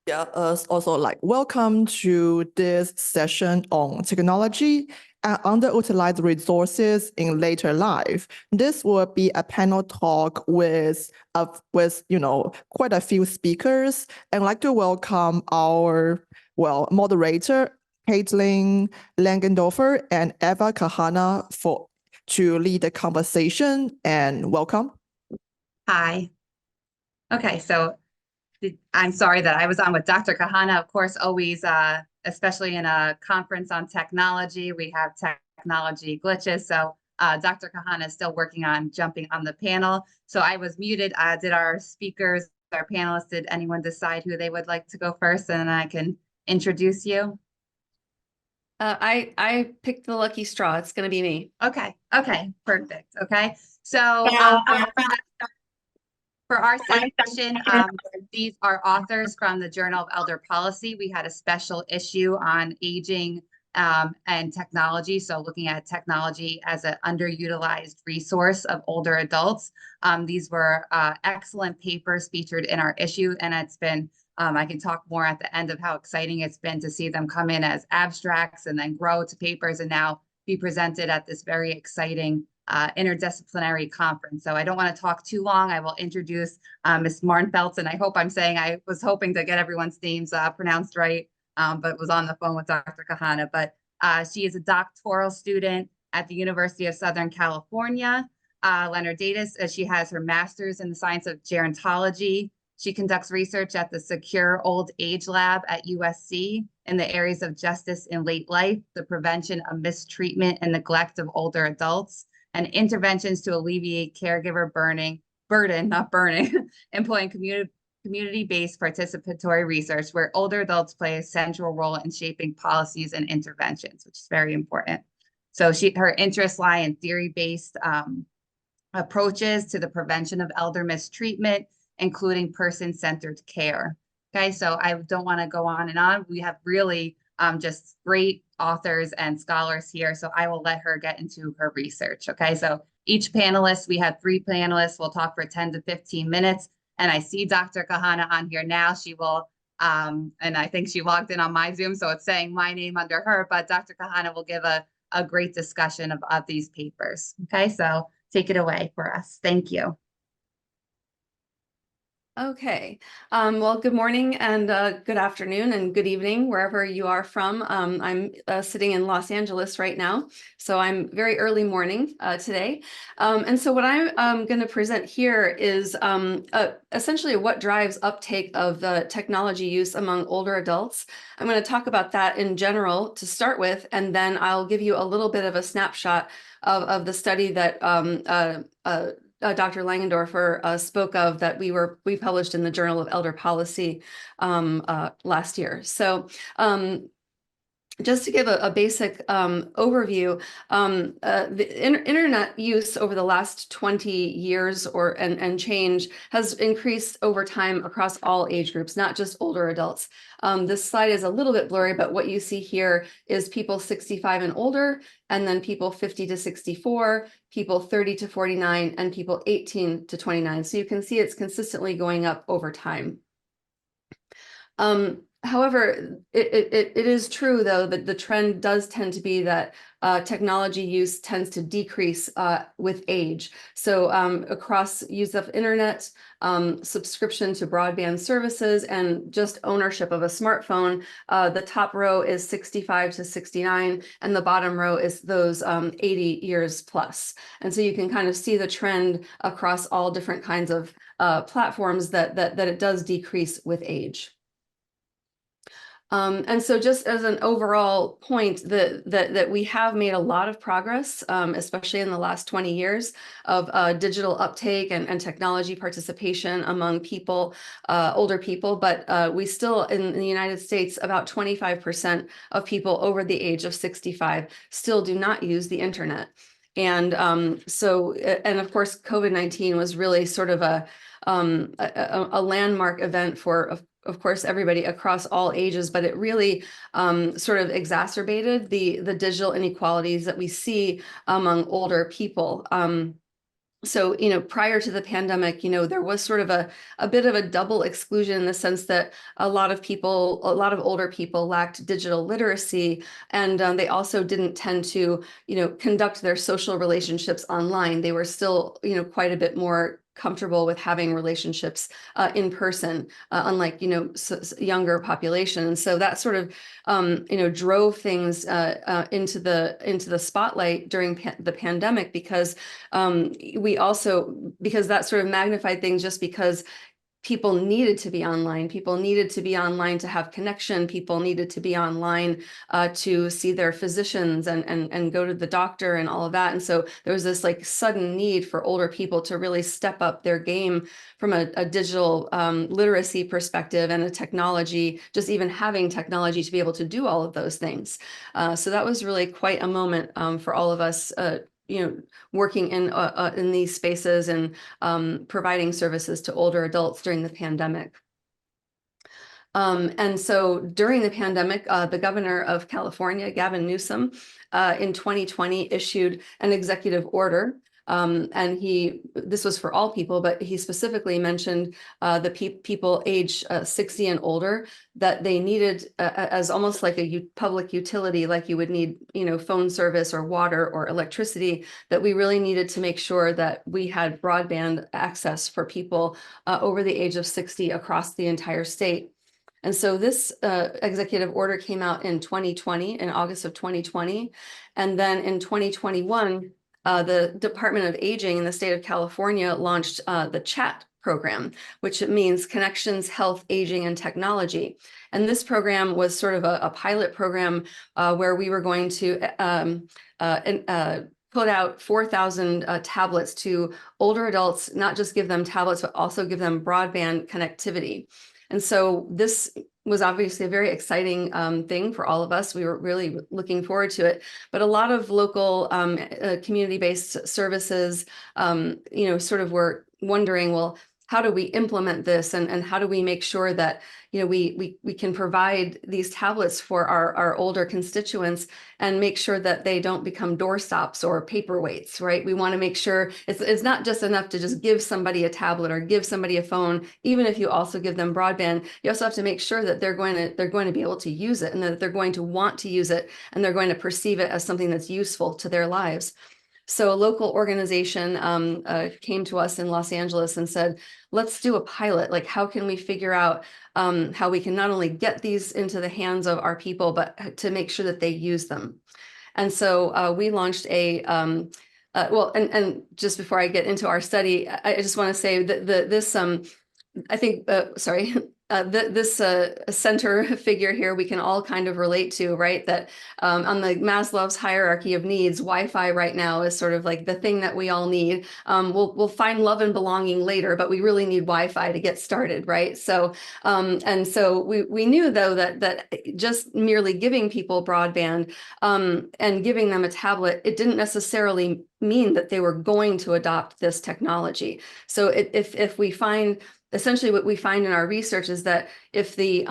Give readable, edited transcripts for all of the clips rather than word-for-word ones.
Yeah, also like welcome to this session on technology and underutilized resources in later life. This will be a panel talk with quite a few speakers, and I'd like to welcome our moderator Caitlin Langendorfer and Eva Kahana to lead the conversation, and welcome. Hi. Okay, so I'm sorry that I was on with Dr. Kahana. Of course, always, especially in a conference on technology, we have technology glitches. So Dr. Kahana is still working on jumping on the panel. So I was muted. Did our speakers, our panelists, did anyone decide who they would like to go first? And then I can introduce you. I picked the lucky straw. It's going to be me. Okay, perfect. Okay, so for our session, these are authors from the Journal of Elder Policy. We had a special issue on aging and technology. So looking at technology as an underutilized resource of older adults. These were excellent papers featured in our issue. And it's been, I can talk more at the end of how exciting it's been to see them come in as abstracts and then grow to papers and now be presented at this very exciting interdisciplinary conference. So I don't want to talk too long. I will introduce Ms. Marnfeldt, and I was hoping to get everyone's names pronounced right, but was on the phone with Dr. Kahana. But she is a doctoral student at the University of Southern California. Leonard Davis, she has her master's in the science of gerontology. She conducts research at the Secure Old Age Lab at USC in the areas of justice in late life, the prevention of mistreatment and neglect of older adults, and interventions to alleviate caregiver burden, employing community-based participatory research where older adults play a central role in shaping policies and interventions, which is very important. So her interests lie in theory-based approaches to the prevention of elder mistreatment, including person-centered care. Okay, so I don't want to go on and on. We have really just great authors and scholars here. So I will let her get into her research. Okay, so each panelist, we have 3 panelists. We'll talk for 10 to 15 minutes. And I see Dr. Kahana on here now. She will, and I think she logged in on my Zoom, so it's saying my name under her, but Dr. Kahana will give a great discussion of these papers. Okay, so take it away for us. Thank you. Okay. Well, good morning and good afternoon and good evening, wherever you are from. I'm sitting in Los Angeles right now, so I'm very early morning today. And so what I'm going to present here is essentially what drives uptake of the technology use among older adults. I'm going to talk about that in general to start with, and then I'll give you a little bit of a snapshot of the study that Dr. Langendorfer spoke of that we published in the Journal of Elder Policy last year. So just to give a basic overview, the internet use over the last 20 years and change has increased over time across all age groups, not just older adults. This slide is a little bit blurry, but what you see here is people 65 and older, and then people 50 to 64, people 30 to 49, and people 18 to 29. So you can see it's consistently going up over time. However, it is true, though, that the trend does tend to be that technology use tends to decrease with age. So across use of internet, subscription to broadband services, and just ownership of a smartphone, the top row is 65 to 69, and the bottom row is those 80 years plus. And so you can kind of see the trend across all different kinds of platforms that it does decrease with age. And so just as an overall point, that we have made a lot of progress, especially in the last 20 years of digital uptake and technology participation among people, older people. But we still, in the United States, about 25% of people over the age of 65 still do not use the internet. And and of course, COVID-19 was really sort of a landmark event for, of course, everybody across all ages, but it really sort of exacerbated the digital inequalities that we see among older people. So, prior to the pandemic, there was sort of a bit of a double exclusion in the sense that a lot of older people lacked digital literacy, and they also didn't tend to, conduct their social relationships online. They were still, quite a bit more comfortable with having relationships in person, unlike, younger population. And so that sort of, drove things into the spotlight during the pandemic, because because that sort of magnified things, just because people needed to be online. People needed to be online to have connection. People needed to be online to see their physicians and go to the doctor and all of that. And so there was this like sudden need for older people to really step up their game from a digital literacy perspective, and a technology, just even having technology to be able to do all of those things. So that was really quite a moment for all of us, working in these spaces and providing services to older adults during the pandemic. And so during the pandemic, the governor of California, Gavin Newsom, in 2020 issued an executive order. And this was for all people, but he specifically mentioned the people age 60 and older, that they needed as almost like a public utility, like you would need, phone service or water or electricity, that we really needed to make sure that we had broadband access for people over the age of 60 across the entire state. And so this executive order came out in 2020, in August of 2020. And then in 2021, the Department of Aging in the state of California launched the CHAT program, which means Connections, Health, Aging, and Technology. And this program was sort of a pilot program where we were going to put out 4,000 tablets to older adults, not just give them tablets, but also give them broadband connectivity. And so this was obviously a very exciting thing for all of us. We were really looking forward to it. But a lot of local community-based services, sort of were wondering, well, how do we implement this, and how do we make sure that we can provide these tablets for our older constituents and make sure that they don't become doorstops or paperweights, right? We want to make sure it's not just enough to just give somebody a tablet or give somebody a phone. Even if you also give them broadband, you also have to make sure that they're going to be able to use it, and that they're going to want to use it, and they're going to perceive it as something that's useful to their lives. So a local organization came to us in Los Angeles and said, let's do a pilot. Like, how can we figure out how we can not only get these into the hands of our people, but to make sure that they use them. And so we launched a, and just before I get into our study, I just want to say that this, I think, sorry, this center figure here, we can all kind of relate to, right? That on the Maslow's hierarchy of needs, Wi-Fi right now is sort of like the thing that we all need. We'll find love and belonging later, but we really need Wi-Fi to get started, right? So, and so we knew though that just merely giving people broadband and giving them a tablet, it didn't necessarily mean that they were going to adopt this technology. So if we find, essentially what we find in our research is that if the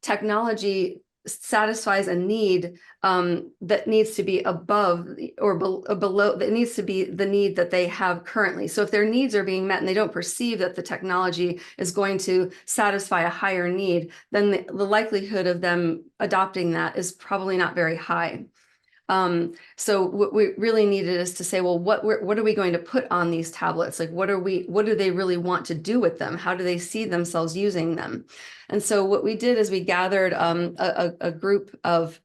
technology satisfies a need that needs to be above or below, that needs to be the need that they have currently. So if their needs are being met and they don't perceive that the technology is going to satisfy a higher need, then the likelihood of them adopting that is probably not very high. So what we really needed is to say, well, what are we going to put on these tablets? Like, what do they really want to do with them? How do they see themselves using them? And so what we did is we gathered a group of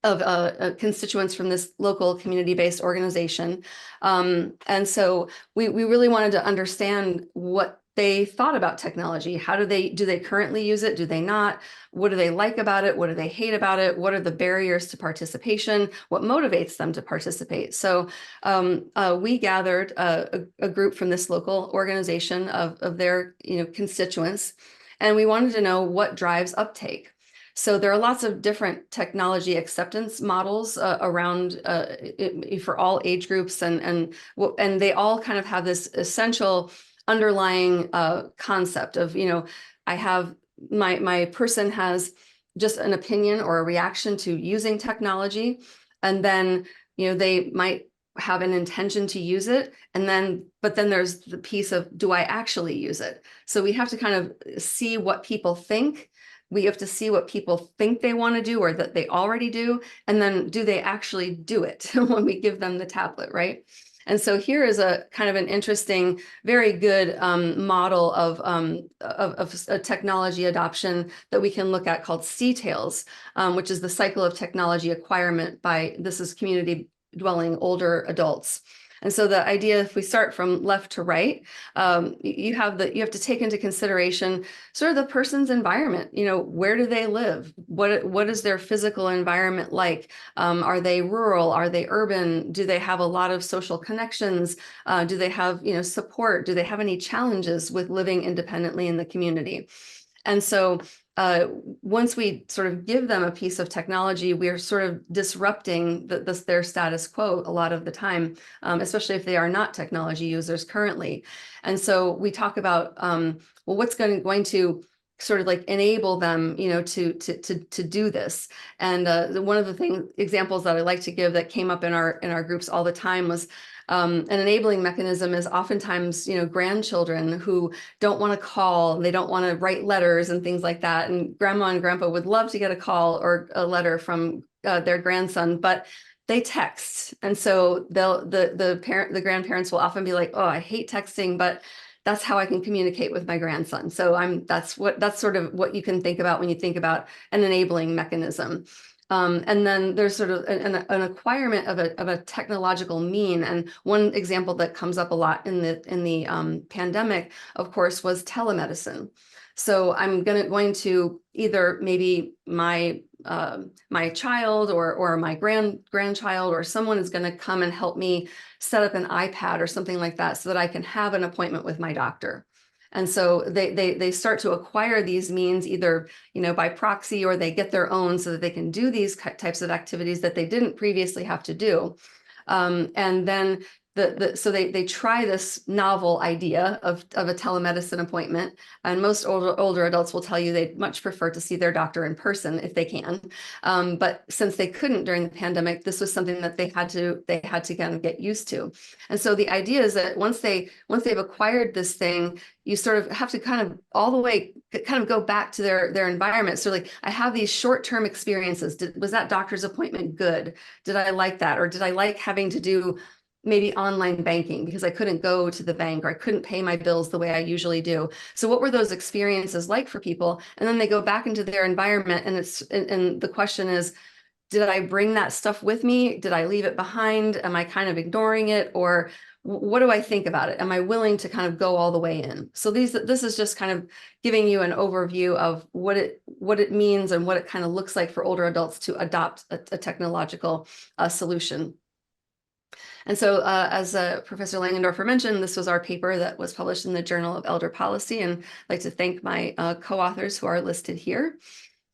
constituents from this local community-based organization. And so we really wanted to understand what they thought about technology. Do they currently use it? Do they not? What do they like about it? What do they hate about it? What are the barriers to participation? What motivates them to participate? So we gathered a group from this local organization of their constituents, and we wanted to know what drives uptake. So there are lots of different technology acceptance models around for all age groups, and they all kind of have this essential underlying concept of, I have my person has just an opinion or a reaction to using technology, and then they might have an intention to use it, but then there's the piece of, do I actually use it? So we have to kind of see what people think. We have to see what people think they want to do or that they already do, and then do they actually do it when we give them the tablet, right? And so here is a kind of an interesting, very good model of a technology adoption that we can look at called CTAILS, which is the cycle of technology acquirement by, this is community dwelling older adults. And so the idea, if we start from left to right, you have to take into consideration sort of the person's environment. You know, where do they live? What is their physical environment like? Are they rural? Are they urban? Do they have a lot of social connections? Do they have, you know, support? Do they have any challenges with living independently in the community? And so once we sort of give them a piece of technology, we are sort of disrupting their status quo a lot of the time, especially if they are not technology users currently. And so we talk about, well, what's going to sort of like enable them, you know, to do this. And one of the examples that I like to give that came up in our groups all the time was an enabling mechanism is oftentimes, you know, grandchildren who don't want to call, they don't want to write letters and things like that. And grandma and grandpa would love to get a call or a letter from their grandson, but they text. And so the grandparents will often be like, oh, I hate texting, but that's how I can communicate with my grandson. So that's sort of what you can think about when you think about an enabling mechanism. And then there's sort of an acquirement of a technological mean. And one example that comes up a lot in the pandemic, of course, was telemedicine. So I'm going to either maybe my child or my grandchild or someone is going to come and help me set up an iPad or something like that so that I can have an appointment with my doctor. And so they start to acquire these means either, you know, by proxy, or they get their own so that they can do these types of activities that they didn't previously have to do. And then so they try this novel idea of a telemedicine appointment, and most older adults will tell you they'd much prefer to see their doctor in person if they can. But since they couldn't during the pandemic, this was something that they had to kind of get used to. And so the idea is that once they've acquired this thing, you sort of have to kind of all the way kind of go back to their environment. So like, I have these short-term experiences. Was that doctor's appointment good? Did I like that? Or did I like having to do maybe online banking because I couldn't go to the bank, or I couldn't pay my bills the way I usually do? So what were those experiences like for people? And then they go back into their environment, and the question is, did I bring that stuff with me? Did I leave it behind? Am I kind of ignoring it? Or what do I think about it? Am I willing to kind of go all the way in? So this is just kind of giving you an overview of what it means and what it kind of looks like for older adults to adopt a technological solution. And so as Professor Langendorfer mentioned, this was our paper that was published in the Journal of Elder Policy, and I'd like to thank my co-authors who are listed here.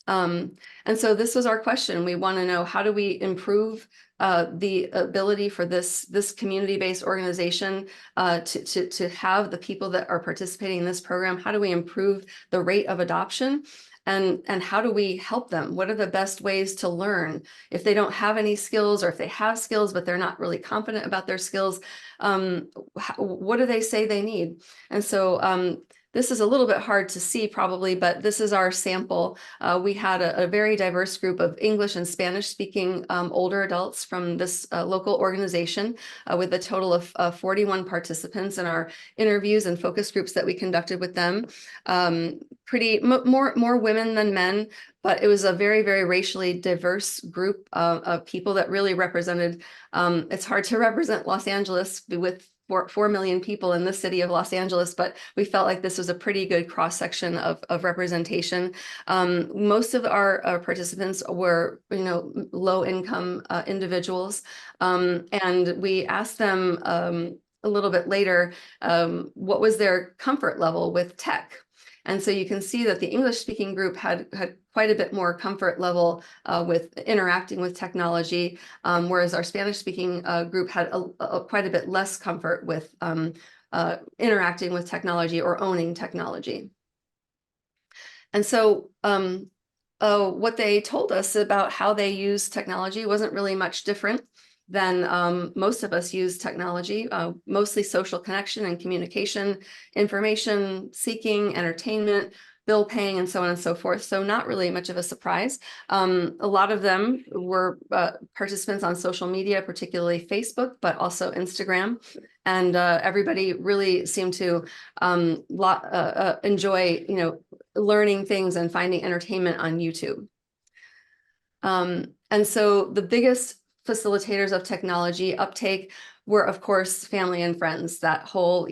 And so this was our question. We want to know, how do we improve the ability for this community-based organization to have the people that are participating in this program? How do we improve the rate of adoption? And how do we help them? What are the best ways to learn? If they don't have any skills, or if they have skills, but they're not really confident about their skills, what do they say they need? And so this is a little bit hard to see probably, but this is our sample. We had a very diverse group of English and Spanish speaking older adults from this local organization with a total of 41 participants in our interviews and focus groups that we conducted with them. More women than men, but it was a very, very racially diverse group of people that really represented, it's hard to represent Los Angeles with 4 million people in the city of Los Angeles, but we felt like this was a pretty good cross-section of representation. Most of our participants were, you know, low-income individuals, and we asked them a little bit later what was their comfort level with tech. And so you can see that the English-speaking group had quite a bit more comfort level with interacting with technology, whereas our Spanish-speaking group had quite a bit less comfort with interacting with technology or owning technology. And so what they told us about how they use technology wasn't really much different. then most of us use technology, mostly social connection and communication, information seeking, entertainment, bill paying, and so on and so forth. So not really much of a surprise. A lot of them were participants on social media, particularly Facebook, but also Instagram. And everybody really seemed to enjoy, learning things and finding entertainment on YouTube. And so the biggest facilitators of technology uptake were, of course, family and friends. That whole,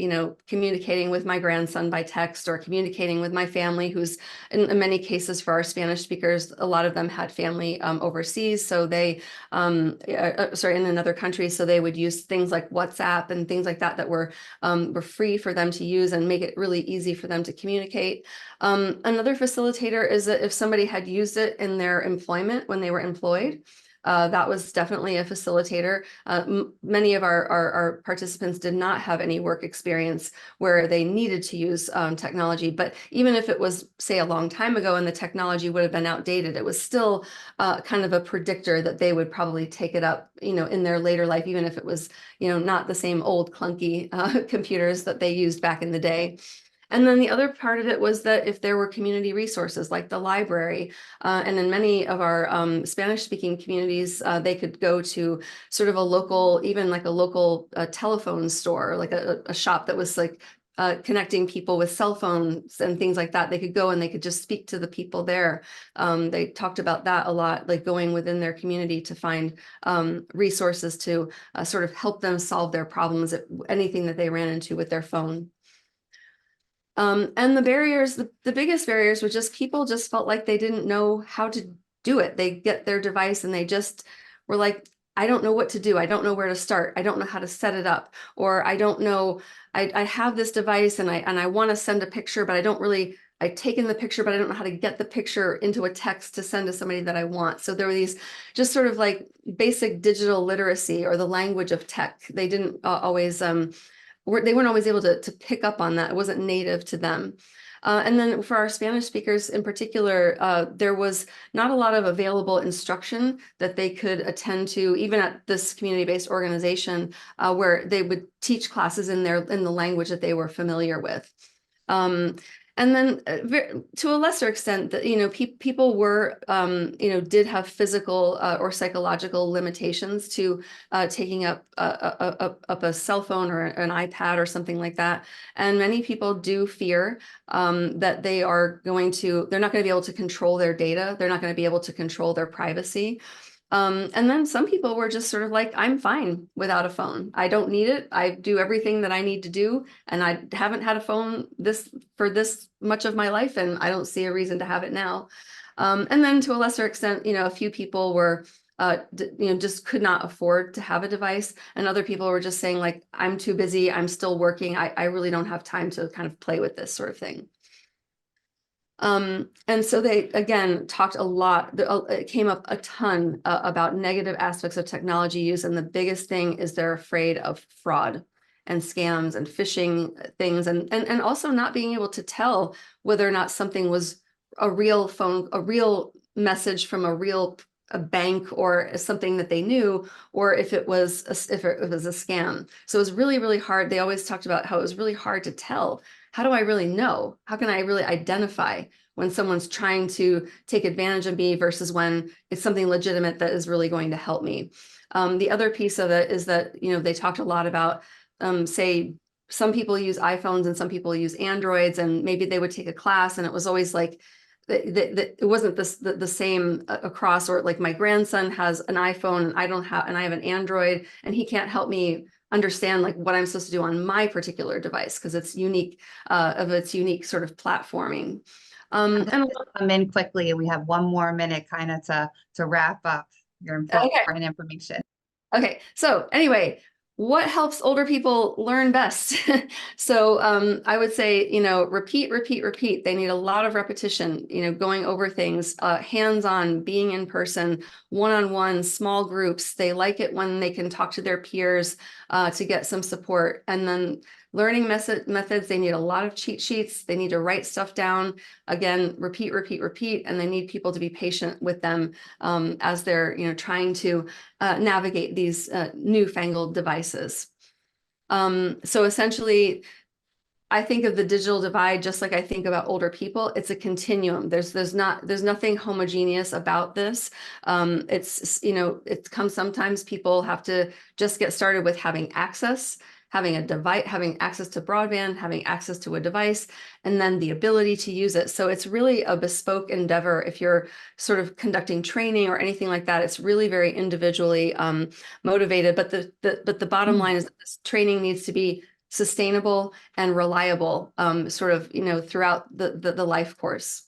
communicating with my grandson by text or communicating with my family, who's in many cases for our Spanish speakers, a lot of them had family overseas. So they, in another country. So they would use things like WhatsApp and things like that were free for them to use and make it really easy for them to communicate. Another facilitator is that if somebody had used it in their employment when they were employed, that was definitely a facilitator. Many of our participants did not have any work experience where they needed to use technology, but even if it was, say, a long time ago and the technology would have been outdated, it was still kind of a predictor that they would probably take it up, in their later life, even if it was, not the same old clunky computers that they used back in the day. And then the other part of it was that if there were community resources like the library, and in many of our Spanish-speaking communities, they could go to sort of a local, even like a local telephone store, like a shop that was like connecting people with cell phones and things like that. They could go and they could just speak to the people there. They talked about that a lot, like going within their community to find resources to sort of help them solve their problems, anything that they ran into with their phone. And the barriers, the biggest barriers were just people just felt like they didn't know how to do it. They get their device and they just were like, I don't know what to do. I don't know where to start. I don't know how to set it up. Or I don't know, I have this device and I want to send a picture, but I've taken the picture, but I don't know how to get the picture into a text to send to somebody that I want. So there were these just sort of like basic digital literacy or the language of tech. They didn't always, they weren't always able to pick up on that. It wasn't native to them. And then for our Spanish speakers in particular, there was not a lot of available instruction that they could attend to, even at this community-based organization, where they would teach classes in the language that they were familiar with. And then to a lesser extent, that people were, did have physical or psychological limitations to taking up a cell phone or an iPad or something like that. And many people do fear that they're not going to be able to control their data. They're not going to be able to control their privacy. And then some people were just sort of like, I'm fine without a phone. I don't need it. I do everything that I need to do. And I haven't had a phone for this much of my life, and I don't see a reason to have it now. And then to a lesser extent, a few people were, just could not afford to have a device. And other people were just saying like, I'm too busy. I'm still working. I really don't have time to kind of play with this sort of thing. And so they, again, talked a lot, it came up a ton about negative aspects of technology use. And the biggest thing is they're afraid of fraud and scams and phishing things, and also not being able to tell whether or not something was a real phone, a real message from a bank or something that they knew, or if it was a scam. So it was really, really hard. They always talked about how it was really hard to tell. How do I really know? How can I really identify when someone's trying to take advantage of me versus when it's something legitimate that is really going to help me? The other piece of it is that, they talked a lot about, say, some people use iPhones and some people use Androids, and maybe they would take a class and it was always like, it wasn't the same across, or like my grandson has an iPhone and I have an Android, and he can't help me understand like what I'm supposed to do on my particular device because it's unique of its unique sort of platforming. And come in quickly, and we have one more minute kind of to wrap up your important information. Okay, so anyway, what helps older people learn best? So I would say, repeat, repeat, repeat. They need a lot of repetition, going over things, hands-on, being in person, one-on-one, small groups. They like it when they can talk to their peers to get some support. And then learning methods. They need a lot of cheat sheets. They need to write stuff down. Again, repeat, repeat, repeat, and they need people to be patient with them as they're, trying to navigate these newfangled devices. So essentially, I think of the digital divide just like I think about older people. It's a continuum. There's nothing homogeneous about this. It comes sometimes people have to just get started with having access, having a device, having access to broadband, having access to a device, and then the ability to use it. So it's really a bespoke endeavor. If you're sort of conducting training or anything like that, it's really very individually motivated. But the bottom line is that this training needs to be sustainable and reliable throughout the life course.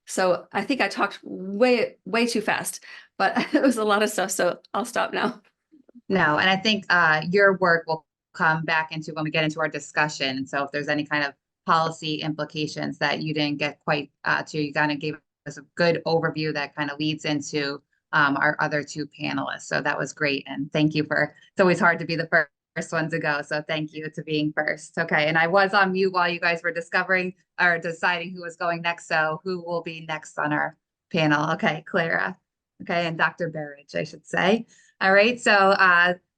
So I think I talked way too fast, but it was a lot of stuff. So I'll stop now. No, and I think your work will come back into when we get into our discussion. And so if there's any kind of policy implications that you didn't get quite to, you kind of gave us a good overview that kind of leads into our other two panelists. So that was great. And thank you it's always hard to be the first one to go. So thank you to being first. Okay. And I was on mute while you guys were discovering or deciding who was going next. So who will be next on our panel? Okay, Clara. Okay. And Dr. Berridge, I should say. All right. So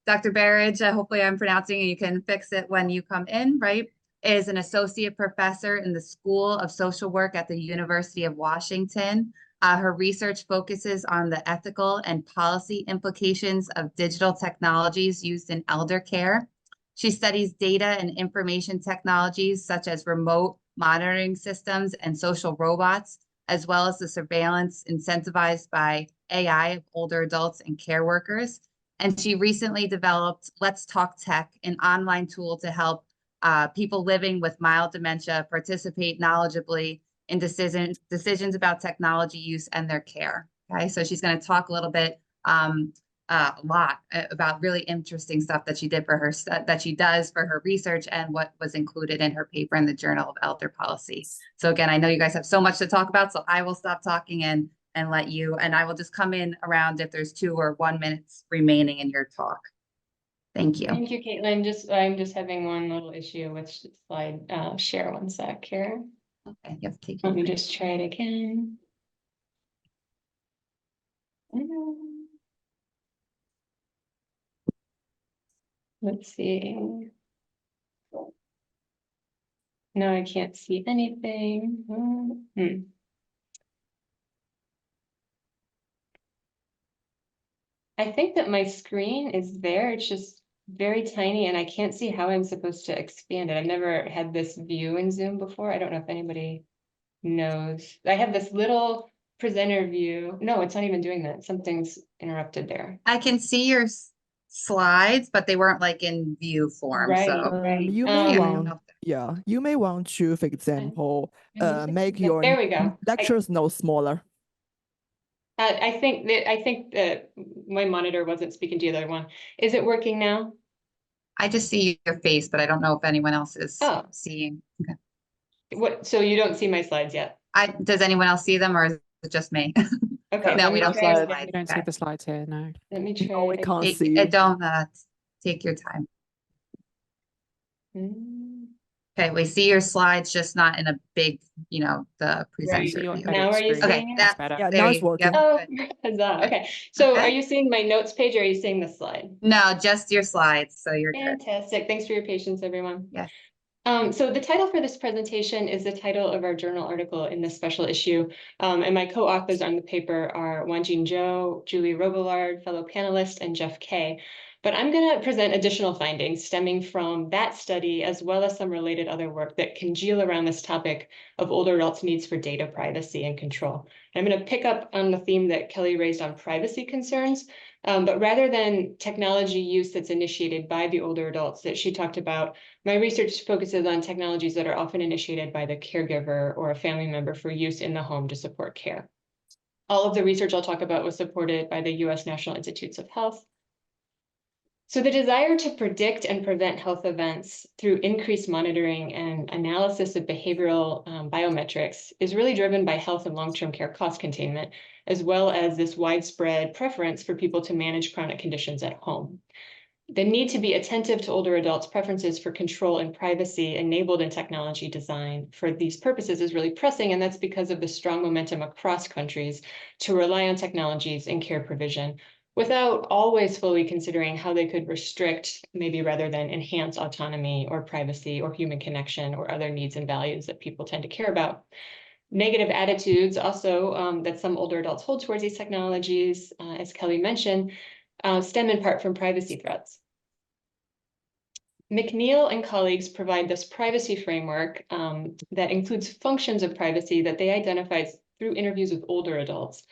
Dr. Berridge, hopefully I'm pronouncing it, you can fix it when you come in, right? Is an associate professor in the School of Social Work at the University of Washington. Her research focuses on the ethical and policy implications of digital technologies used in elder care. She studies data and information technologies such as remote monitoring systems and social robots, as well as the surveillance incentivized by AI of older adults and care workers. And she recently developed Let's Talk Tech, an online tool to help people living with mild dementia participate knowledgeably in decisions about technology use and their care. Okay, so she's going to talk a little bit, a lot about really interesting stuff that she did for her, that she does for her research and what was included in her paper in the Journal of Elder Policy. So again, I know you guys have so much to talk about, so I will stop talking and let you, and I will just come in around if there's 2 or 1 minutes remaining in your talk. Thank you. Thank you, Caitlin. I'm just having one little issue with slide share. One sec here. Okay, you have to take Let me just try it again. Let's see. No, I can't see anything. I think that my screen is there. It's just very tiny and I can't see how I'm supposed to expand it. I've never had this view in Zoom before. I don't know if anybody knows. I have this little presenter view. No, it's not even doing that. Something's interrupted there. I can see your slides, but they weren't like in view form. Right, so right. You may you may want to, for example, make your there we go. lectures notes smaller. I think that my monitor wasn't speaking to the other one. Is it working now? I just see your face, but I don't know if anyone else is seeing. Okay. What? So you don't see my slides yet? Does anyone else see them, or is it just me? Okay. No, we don't see the slides. We don't see the slides here. No. Let me try. No, we can't see. Don't take your time. Okay, we see your slides, just not in a big, the presenter. Right. Now are you seeing okay, it? that's better. Yeah, now it's working. Yep, Oh, good. okay. So Okay. are you seeing my notes page or are you seeing the slide? No, just your slides. So you're good. Fantastic. Thanks for your patience, everyone. Yes. So the title for this presentation is the title of our journal article in this special issue. And my co-authors on the paper are Wanjin Zhou, Julie Robillard, fellow panelist, and Jeff Kay. But I'm going to present additional findings stemming from that study, as well as some related other work that congeal around this topic of older adults' needs for data privacy and control. I'm going to pick up on the theme that Kelly raised on privacy concerns, but rather than technology use that's initiated by the older adults that she talked about, my research focuses on technologies that are often initiated by the caregiver or a family member for use in the home to support care. All of the research I'll talk about was supported by the U.S. National Institutes of Health. So the desire to predict and prevent health events through increased monitoring and analysis of behavioral biometrics is really driven by health and long-term care cost containment, as well as this widespread preference for people to manage chronic conditions at home. The need to be attentive to older adults' preferences for control and privacy enabled in technology design for these purposes is really pressing, and that's because of the strong momentum across countries to rely on technologies in care provision without always fully considering how they could restrict, maybe rather than enhance autonomy or privacy or human connection or other needs and values that people tend to care about. Negative attitudes also that some older adults hold towards these technologies, as Kelly mentioned, stem in part from privacy threats. McNeil and colleagues provide this privacy framework that includes functions of privacy that they identified through interviews with older adults.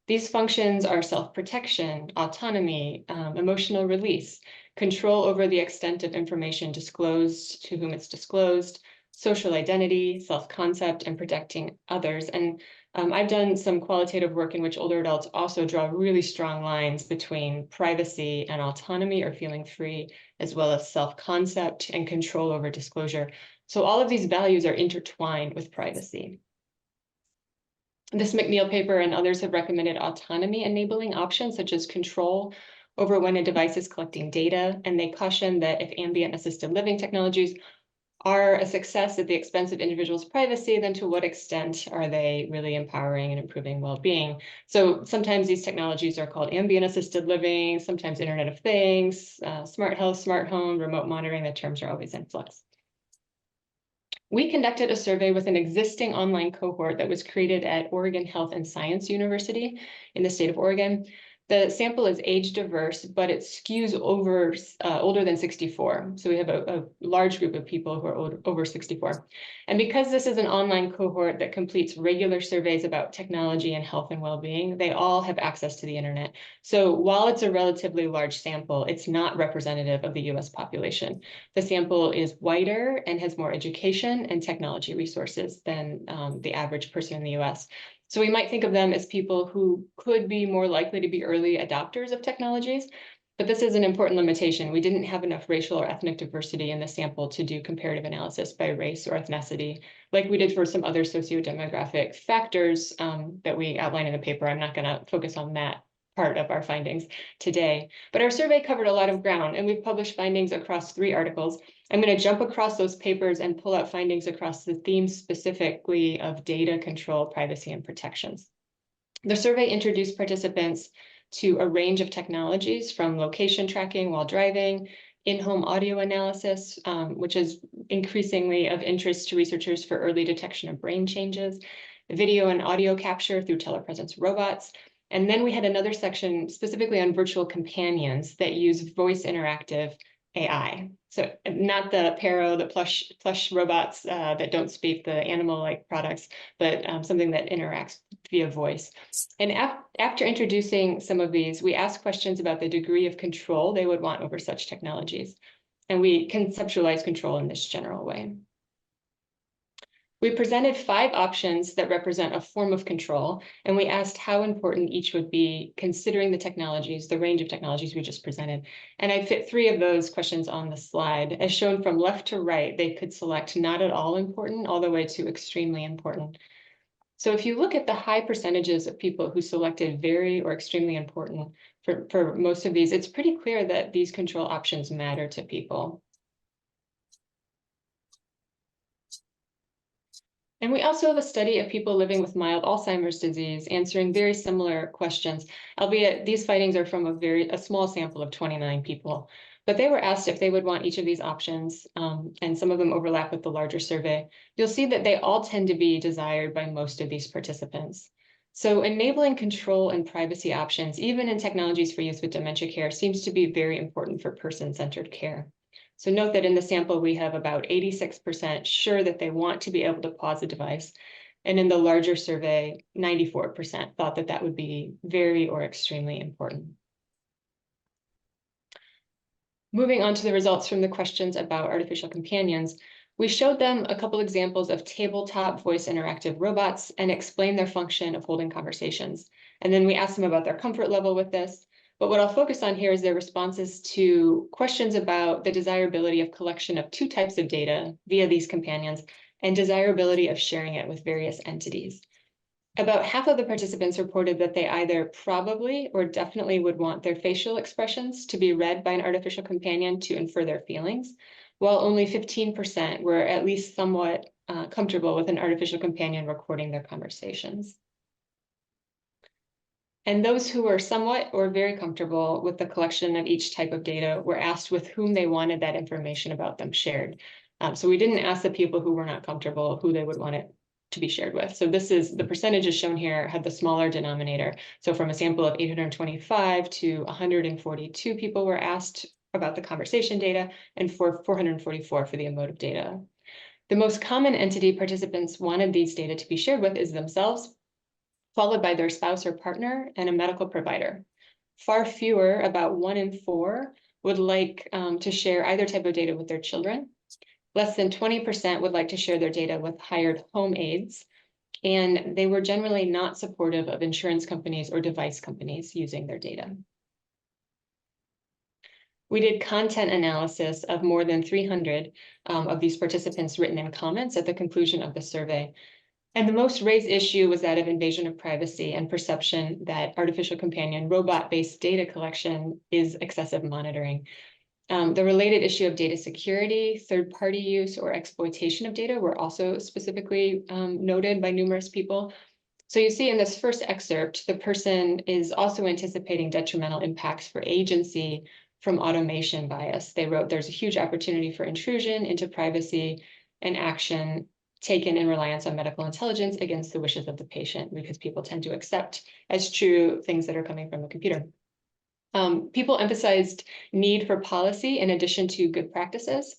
These functions are self-protection, autonomy, emotional release, control over the extent of information disclosed to whom it's disclosed, social identity, self-concept, and protecting others. And I've done some qualitative work in which older adults also draw really strong lines between privacy and autonomy or feeling free, as well as self-concept and control over disclosure. So all of these values are intertwined with privacy. This McNeil paper and others have recommended autonomy enabling options such as control over when a device is collecting data, and they caution that if ambient assisted living technologies are a success at the expense of individuals' privacy, then to what extent are they really empowering and improving well-being? So sometimes these technologies are called ambient assisted living, sometimes Internet of Things, smart health, smart home, remote monitoring. The terms are always in flux. We conducted a survey with an existing online cohort that was created at Oregon Health and Science University in the state of Oregon. The sample is age diverse, but it skews over older than 64. So we have a large group of people who are over 64. And because this is an online cohort that completes regular surveys about technology and health and well-being, they all have access to the internet. So while it's a relatively large sample, it's not representative of the US population. The sample is wider and has more education and technology resources than the average person in the US. So we might think of them as people who could be more likely to be early adopters of technologies, but this is an important limitation. We didn't have enough racial or ethnic diversity in the sample to do comparative analysis by race or ethnicity, like we did for some other sociodemographic factors that we outline in the paper. I'm not going to focus on that part of our findings today, but our survey covered a lot of ground, and we've published findings across 3 articles. I'm going to jump across those papers and pull out findings across the themes specifically of data control, privacy, and protections. The survey introduced participants to a range of technologies from location tracking while driving, in-home audio analysis, which is increasingly of interest to researchers for early detection of brain changes, video and audio capture through telepresence robots. And then we had another section specifically on virtual companions that use voice interactive AI. So not the Paro, the plush robots that don't speak, the animal-like products, but something that interacts via voice. And after introducing some of these, we asked questions about the degree of control they would want over such technologies. And we conceptualize control in this general way. We presented 5 options that represent a form of control, and we asked how important each would be considering the technologies, the range of technologies we just presented. And I fit 3 of those questions on the slide. As shown from left to right, they could select not at all important all the way to extremely important. So if you look at the high percentages of people who selected very or extremely important for most of these, it's pretty clear that these control options matter to people. And we also have a study of people living with mild Alzheimer's disease, answering very similar questions, albeit these findings are from a small sample of 29 people. But they were asked if they would want each of these options, and some of them overlap with the larger survey. You'll see that they all tend to be desired by most of these participants. So enabling control and privacy options, even in technologies for use with dementia care, seems to be very important for person-centered care. So note that in the sample, we have about 86% sure that they want to be able to pause a device. And in the larger survey, 94% thought that that would be very or extremely important. Moving on to the results from the questions about artificial companions, we showed them a couple examples of tabletop voice interactive robots and explained their function of holding conversations. And then we asked them about their comfort level with this. But what I'll focus on here is their responses to questions about the desirability of collection of 2 types of data via these companions and desirability of sharing it with various entities. About half of the participants reported that they either probably or definitely would want their facial expressions to be read by an artificial companion to infer their feelings, while only 15% were at least somewhat comfortable with an artificial companion recording their conversations. And those who were somewhat or very comfortable with the collection of each type of data were asked with whom they wanted that information about them shared. So we didn't ask the people who were not comfortable who they would want it to be shared with. So this is the percentages shown here had the smaller denominator. So from a sample of 825 to 142 people were asked about the conversation data and 444 for the emotive data. The most common entity participants wanted these data to be shared with is themselves, followed by their spouse or partner and a medical provider. Far fewer, about 1 in 4, would like to share either type of data with their children. Less than 20% would like to share their data with hired home aides, and they were generally not supportive of insurance companies or device companies using their data. We did content analysis of more than 300 of these participants' written in comments at the conclusion of the survey. And the most raised issue was that of invasion of privacy and perception that artificial companion robot-based data collection is excessive monitoring. The related issue of data security, third-party use, or exploitation of data were also specifically noted by numerous people. So you see in this first excerpt, the person is also anticipating detrimental impacts for agency from automation bias. They wrote, there's a huge opportunity for intrusion into privacy and action taken in reliance on medical intelligence against the wishes of the patient, because people tend to accept as true things that are coming from a computer. People emphasized need for policy in addition to good practices,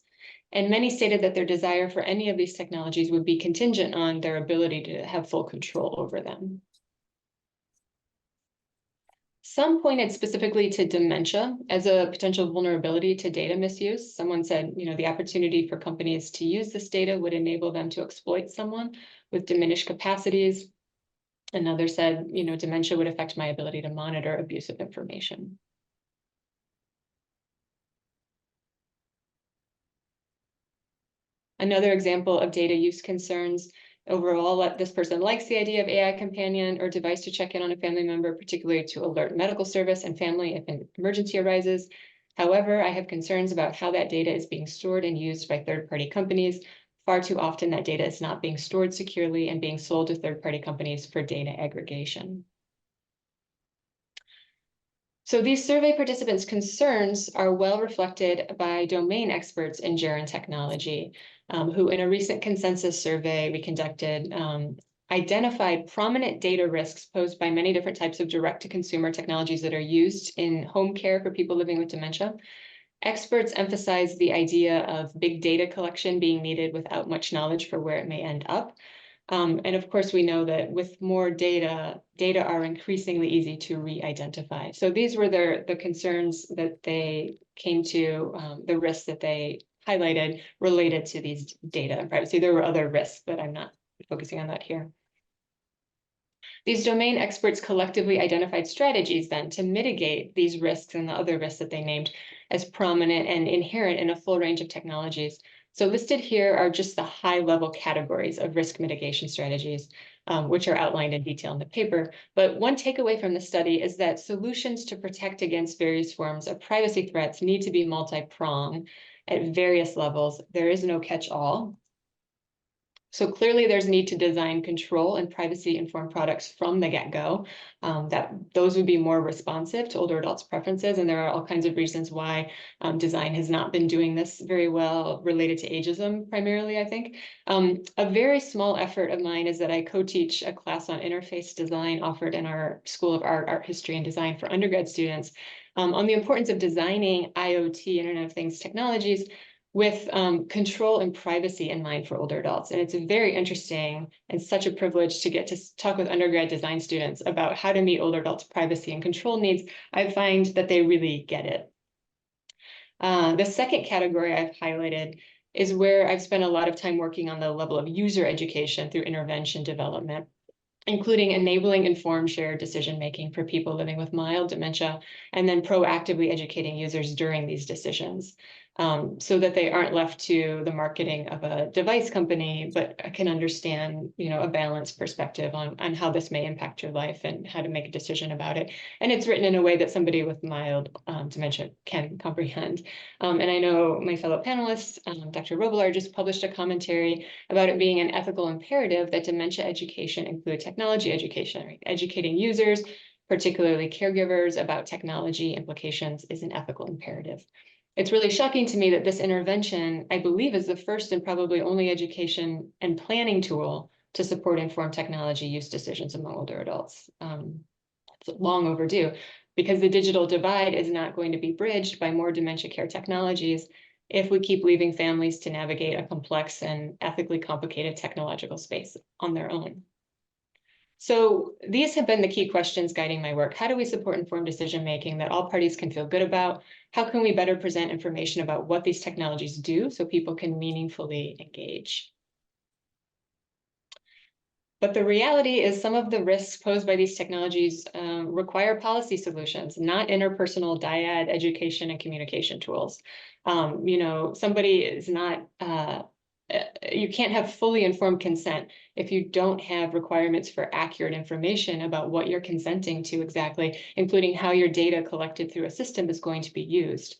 and many stated that their desire for any of these technologies would be contingent on their ability to have full control over them. Some pointed specifically to dementia as a potential vulnerability to data misuse. Someone said, the opportunity for companies to use this data would enable them to exploit someone with diminished capacities. Another said, dementia would affect my ability to monitor abusive information. Another example of data use concerns. Overall, this person likes the idea of AI companion or device to check in on a family member, particularly to alert medical service and family if an emergency arises. However, I have concerns about how that data is being stored and used by third-party companies. Far too often, that data is not being stored securely and being sold to third-party companies for data aggregation. So these survey participants' concerns are well reflected by domain experts in germ technology, who in a recent consensus survey we conducted identified prominent data risks posed by many different types of direct-to-consumer technologies that are used in home care for people living with dementia. Experts emphasize the idea of big data collection being needed without much knowledge for where it may end up. And of course, we know that with more data are increasingly easy to re-identify. So these were the concerns that they came to, the risks that they highlighted related to these data and privacy. There were other risks, but I'm not focusing on that here. These domain experts collectively identified strategies then to mitigate these risks and the other risks that they named as prominent and inherent in a full range of technologies. So listed here are just the high-level categories of risk mitigation strategies, which are outlined in detail in the paper. But one takeaway from the study is that solutions to protect against various forms of privacy threats need to be multi-pronged at various levels. There is no catch-all. So clearly there's need to design control and privacy-informed products from the get-go, that those would be more responsive to older adults' preferences. And there are all kinds of reasons why design has not been doing this very well, related to ageism primarily, I think. A very small effort of mine is that I co-teach a class on interface design offered in our School of Art History and Design for undergrad students on the importance of designing IoT, Internet of Things technologies, with control and privacy in mind for older adults. And it's very interesting and such a privilege to get to talk with undergrad design students about how to meet older adults' privacy and control needs. I find that they really get it. The second category I've highlighted is where I've spent a lot of time working on the level of user education through intervention development, including enabling informed shared decision-making for people living with mild dementia, and then proactively educating users during these decisions. so that they aren't left to the marketing of a device company, but can understand, a balanced perspective on how this may impact your life and how to make a decision about it. And it's written in a way that somebody with mild dementia can comprehend. And I know my fellow panelists, Dr. Robillard just published a commentary about it being an ethical imperative that dementia education include technology education, right? Educating users, particularly caregivers, about technology implications is an ethical imperative. It's really shocking to me that this intervention, I believe, is the first and probably only education and planning tool to support informed technology use decisions among older adults. It's long overdue because the digital divide is not going to be bridged by more dementia care technologies if we keep leaving families to navigate a complex and ethically complicated technological space on their own. So these have been the key questions guiding my work. How do we support informed decision-making that all parties can feel good about? How can we better present information about what these technologies do so people can meaningfully engage? But the reality is some of the risks posed by these technologies require policy solutions, not interpersonal dyad education and communication tools. Somebody is not, you can't have fully informed consent if you don't have requirements for accurate information about what you're consenting to exactly, including how your data collected through a system is going to be used.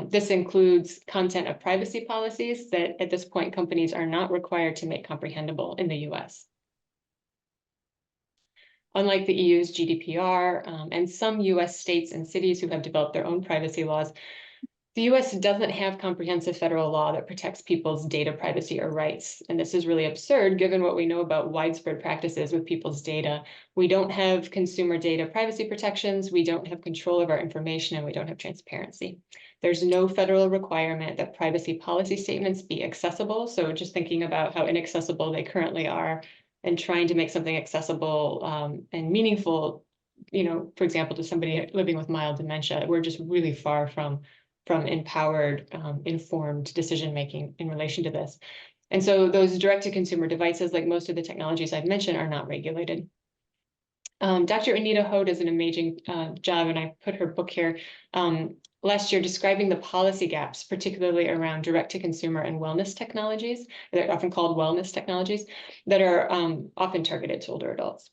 This includes content of privacy policies that at this point companies are not required to make comprehensible in the US. Unlike the EU's GDPR and some US states and cities who have developed their own privacy laws, the US doesn't have comprehensive federal law that protects people's data privacy or rights. And this is really absurd given what we know about widespread practices with people's data. We don't have consumer data privacy protections, we don't have control of our information, and we don't have transparency. There's no federal requirement that privacy policy statements be accessible. So just thinking about how inaccessible they currently are and trying to make something accessible and meaningful, for example, to somebody living with mild dementia, we're just really far from empowered, informed decision-making in relation to this. And so those direct-to-consumer devices, like most of the technologies I've mentioned, are not regulated. Dr. Anita Ho does an amazing job, and I put her book here last year describing the policy gaps, particularly around direct-to-consumer and wellness technologies. They're often called wellness technologies that are often targeted to older adults.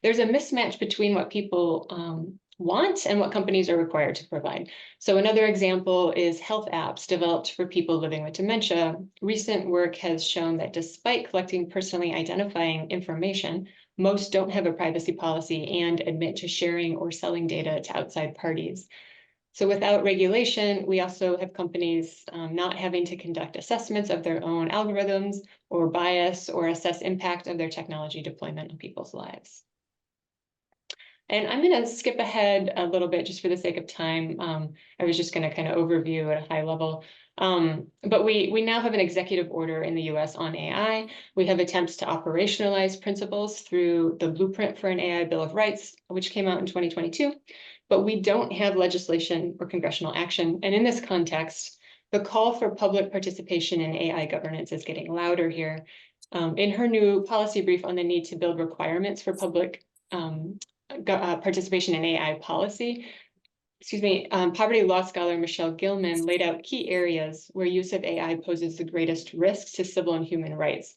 There's a mismatch between what people want and what companies are required to provide. So another example is health apps developed for people living with dementia. Recent work has shown that despite collecting personally identifying information, most don't have a privacy policy and admit to sharing or selling data to outside parties. So without regulation, we also have companies not having to conduct assessments of their own algorithms or bias or assess impact of their technology deployment on people's lives. And I'm going to skip ahead a little bit just for the sake of time. I was just going to kind of overview at a high level. But we now have an executive order in the US on AI. We have attempts to operationalize principles through the Blueprint for an AI Bill of Rights, which came out in 2022. But we don't have legislation or congressional action. And in this context, the call for public participation in AI governance is getting louder here. In her new policy brief on the need to build requirements for public participation in AI policy, poverty law scholar Michelle Gilman laid out key areas where use of AI poses the greatest risks to civil and human rights,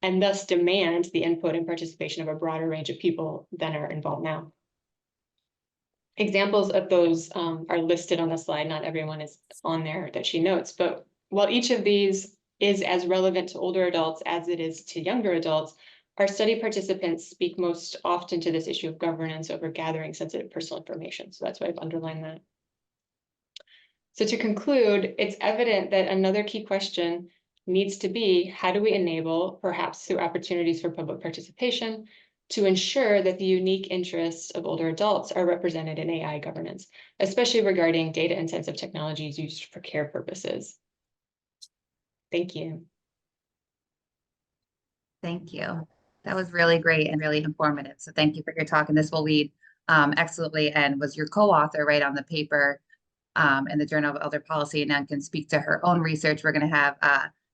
and thus demand the input and participation of a broader range of people than are involved now. Examples of those are listed on the slide. Not everyone is on there that she notes, but while each of these is as relevant to older adults as it is to younger adults, our study participants speak most often to this issue of governance over gathering sensitive personal information. So that's why I've underlined that. So to conclude, it's evident that another key question needs to be, how do we enable, perhaps through opportunities for public participation, to ensure that the unique interests of older adults are represented in AI governance, especially regarding data-intensive technologies used for care purposes? Thank you. Thank you. That was really great and really informative. So thank you for your talk. And this will lead excellently, and was your co-author right on the paper in the Journal of Elder Policy, and then can speak to her own research. We're going to have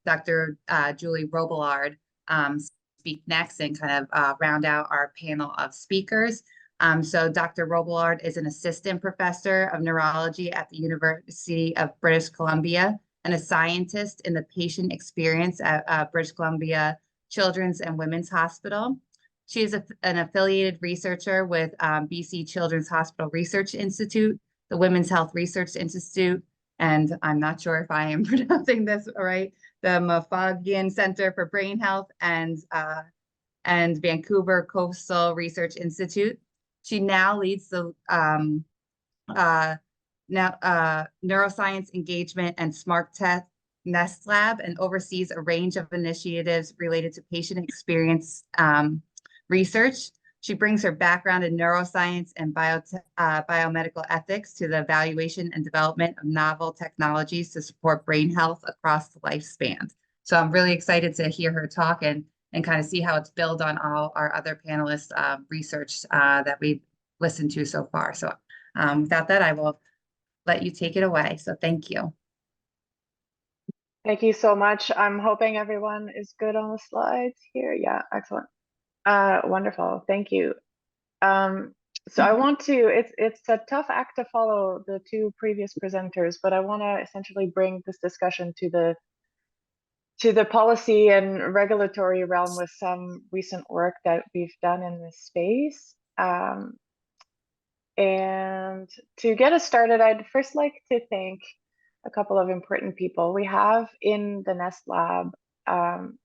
Dr. Julie Robillard speak next and kind of round out our panel of speakers. So Dr. Robillard is an assistant professor of neurology at the University of British Columbia and a scientist in the patient experience at British Columbia Children's and Women's Hospital. She is an affiliated researcher with BC Children's Hospital Research Institute, the Women's Health Research Institute, and I'm not sure if I am pronouncing this right, the Maffigan Center for Brain Health and Vancouver Coastal Research Institute. She now leads the Neuroscience Engagement and Smart Tech Nest Lab and oversees a range of initiatives related to patient experience research. She brings her background in neuroscience and biomedical ethics to the evaluation and development of novel technologies to support brain health across the lifespan. So I'm really excited to hear her talk and kind of see how it's built on all our other panelists' research that we've listened to so far. So without that, I will let you take it away. So thank you. Thank you so much. I'm hoping everyone is good on the slides here. Yeah, excellent. Wonderful. Thank you. So I want to, it's a tough act to follow the two previous presenters, but I want to essentially bring this discussion to the policy and regulatory realm with some recent work that we've done in this space. And to get us started, I'd first like to thank a couple of important people. We have in the Nest Lab,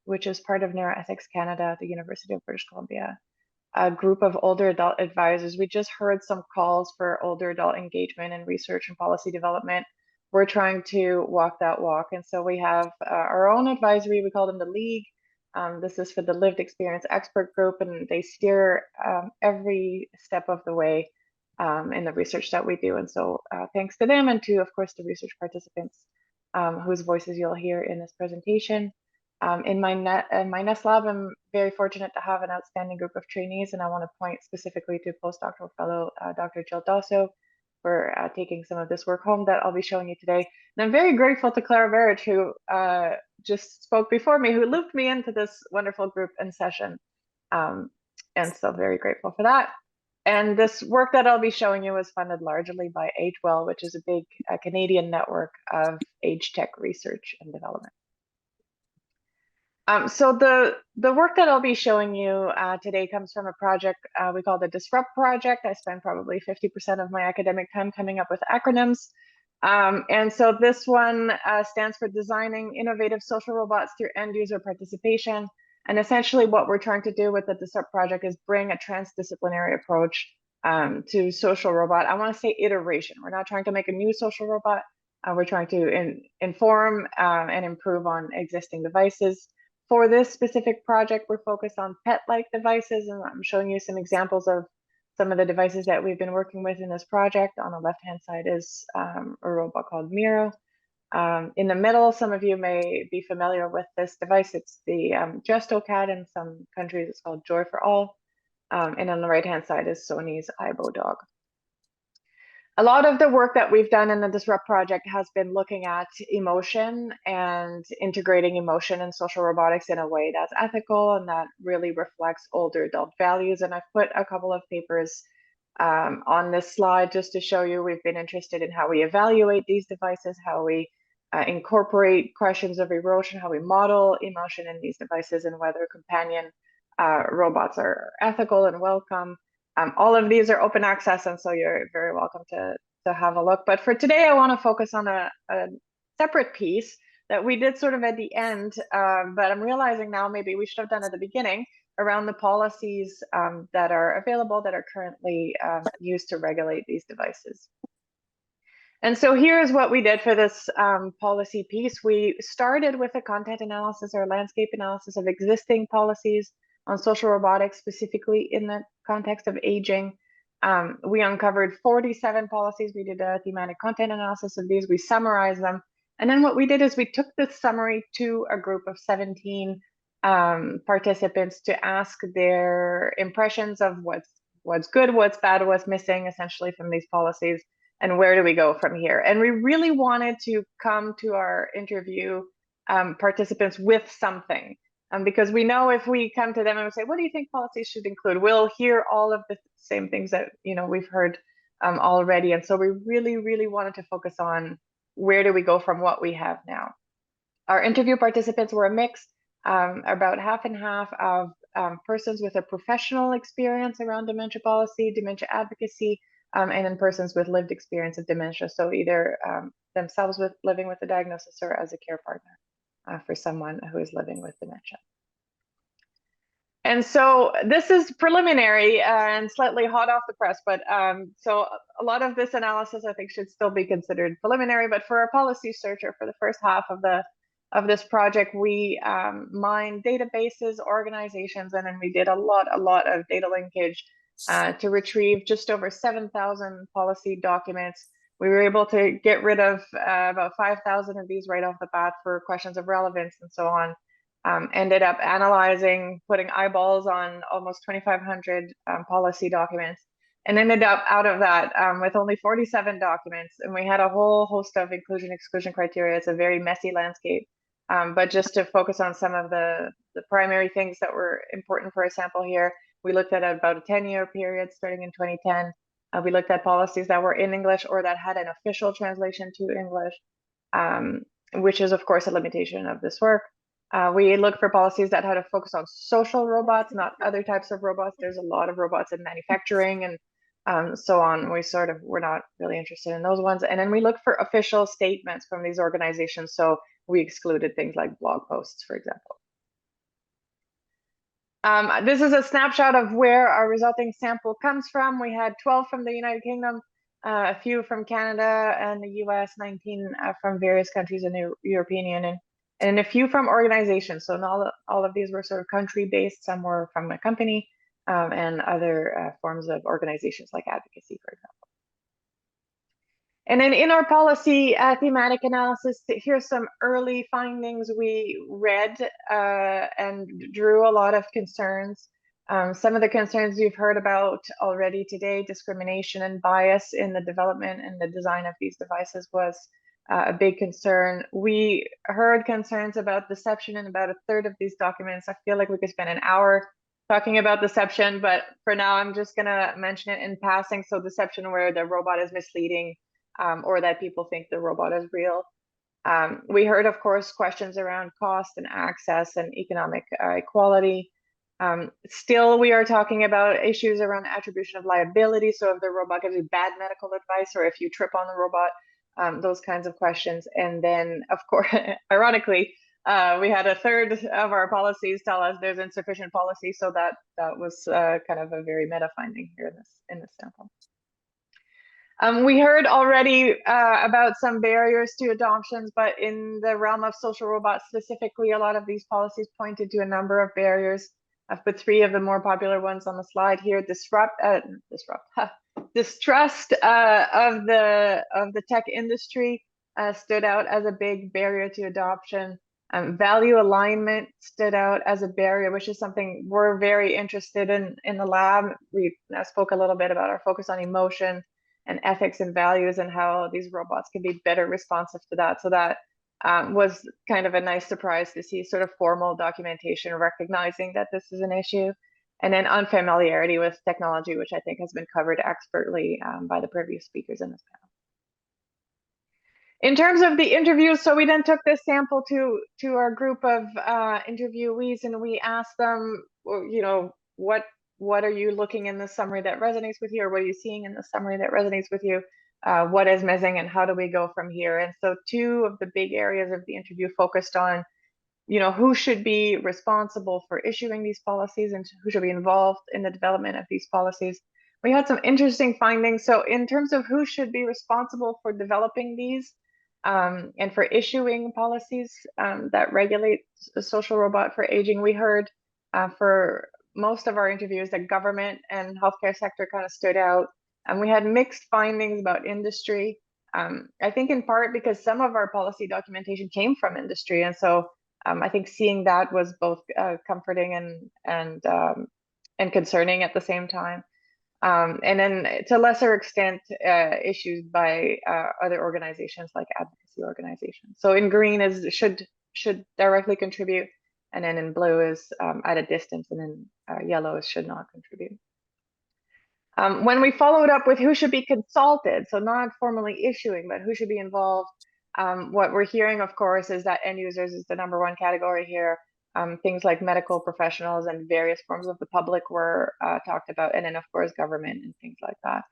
which is part of Neuroethics Canada at the University of British Columbia, a group of older adult advisors. We just heard some calls for older adult engagement and research and policy development. We're trying to walk that walk. And so we have our own advisory, we call them the League. This is for the Lived Experience Expert Group, and they steer every step of the way in the research that we do. And so thanks to them and to, of course, the research participants whose voices you'll hear in this presentation. In my Nest Lab, I'm very fortunate to have an outstanding group of trainees, and I want to point specifically to postdoctoral fellow Dr. Jill Dosso for taking some of this work home that I'll be showing you today. And I'm very grateful to Clara Verich, who just spoke before me, who looped me into this wonderful group and session. And so very grateful for that. And this work that I'll be showing you is funded largely by AgeWell, which is a big Canadian network of age tech research and development. So the work that I'll be showing you today comes from a project we call the Disrupt Project. I spend probably 50% of my academic time coming up with acronyms. And so this one stands for Designing Innovative Social Robots Through End User Participation. And essentially what we're trying to do with the Disrupt Project is bring a transdisciplinary approach to social robot. I want to say iteration. We're not trying to make a new social robot. We're trying to inform and improve on existing devices. For this specific project, we're focused on pet-like devices, and I'm showing you some examples of some of the devices that we've been working with in this project. On the left-hand side is a robot called Miro. In the middle, some of you may be familiar with this device. It's the Gesto Cat. In some countries, it's called Joy for All. And on the right-hand side is Sony's Aibo Dog. A lot of the work that we've done in the Disrupt Project has been looking at emotion and integrating emotion in social robotics in a way that's ethical and that really reflects older adult values. And I've put a couple of papers on this slide just to show you we've been interested in how we evaluate these devices, how we incorporate questions of emotion, how we model emotion in these devices, and whether companion robots are ethical and welcome. All of these are open access, and so you're very welcome to have a look. But for today, I want to focus on a separate piece that we did sort of at the end, but I'm realizing now maybe we should have done at the beginning around the policies that are available that are currently used to regulate these devices. And so here's what we did for this policy piece. We started with a content analysis or landscape analysis of existing policies on social robotics, specifically in the context of aging. We uncovered 47 policies. We did a thematic content analysis of these. We summarized them. And then what we did is we took this summary to a group of 17 participants to ask their impressions of what's good, what's bad, what's missing, essentially, from these policies, and where do we go from here. And we really wanted to come to our interview participants with something. Because we know if we come to them and we say, what do you think policies should include? We'll hear all of the same things that, we've heard already. And so we really, really wanted to focus on where do we go from what we have now. Our interview participants were a mix, about half and half of persons with a professional experience around dementia policy, dementia advocacy, and then persons with lived experience of dementia. So either themselves living with the diagnosis or as a care partner for someone who is living with dementia. And so this is preliminary and slightly hot off the press, but so a lot of this analysis I think should still be considered preliminary. But for our policy searcher, for the first half of this project, we mined databases, organizations, and then we did a lot of data linkage to retrieve just over 7,000 policy documents. We were able to get rid of about 5,000 of these right off the bat for questions of relevance and so on. Ended up analyzing, putting eyeballs on almost 2,500 policy documents, and ended up out of that with only 47 documents. And we had a whole host of inclusion-exclusion criteria. It's a very messy landscape. But just to focus on some of the primary things that were important for a sample here, we looked at about a 10-year period starting in 2010. We looked at policies that were in English or that had an official translation to English, which is, of course, a limitation of this work. We look for policies that had a focus on social robots, not other types of robots. There's a lot of robots in manufacturing and so on. We're not really interested in those ones. And then we look for official statements from these organizations. So we excluded things like blog posts, for example. This is a snapshot of where our resulting sample comes from. We had 12 from the United Kingdom, a few from Canada and the US, 19 from various countries in the European Union, and a few from organizations. So not all of these were sort of country-based. Some were from a company and other forms of organizations like advocacy, for example. And then in our policy thematic analysis, here's some early findings we read and drew a lot of concerns. Some of the concerns you've heard about already today: discrimination and bias in the development and the design of these devices was a big concern. We heard concerns about deception in about a third of these documents. I feel like we could spend an hour talking about deception, but for now I'm just gonna mention it in passing. So deception where the robot is misleading or that people think the robot is real. We heard, of course, questions around cost and access and economic equality. Still, we are talking about issues around attribution of liability. So if the robot gives you bad medical advice or if you trip on the robot, those kinds of questions. And then, of course, ironically, we had a third of our policies tell us there's insufficient policy. So that was kind of a very meta finding here in this sample. We heard already about some barriers to adoptions, but in the realm of social robots specifically, a lot of these policies pointed to a number of barriers. I've put 3 of the more popular ones on the slide here. Distrust of the tech industry stood out as a big barrier to adoption. Value alignment stood out as a barrier, which is something we're very interested in the lab. We spoke a little bit about our focus on emotion and ethics and values and how these robots can be better responsive to that. So that was kind of a nice surprise to see sort of formal documentation recognizing that this is an issue. And then unfamiliarity with technology, which I think has been covered expertly by the previous speakers in this panel. In terms of the interviews, so we then took this sample to our group of interviewees and we asked them, what are you looking in the summary that resonates with you, or what are you seeing in the summary that resonates with you? What is missing and how do we go from here? And so 2 of the big areas of the interview focused on, who should be responsible for issuing these policies and who should be involved in the development of these policies. We had some interesting findings. So in terms of who should be responsible for developing these and for issuing policies that regulate the social robot for aging, we heard for most of our interviews that government and healthcare sector kind of stood out. And we had mixed findings about industry. I think in part because some of our policy documentation came from industry. And so I think seeing that was both comforting and concerning at the same time. And then to a lesser extent, issues by other organizations like advocacy organizations. So in green is should directly contribute. And then in blue is at a distance, and then yellow is should not contribute. When we followed up with who should be consulted, so not formally issuing, but who should be involved, what we're hearing, of course, is that end users is the #1 category here. Things like medical professionals and various forms of the public were talked about, and then, of course, government and things like that.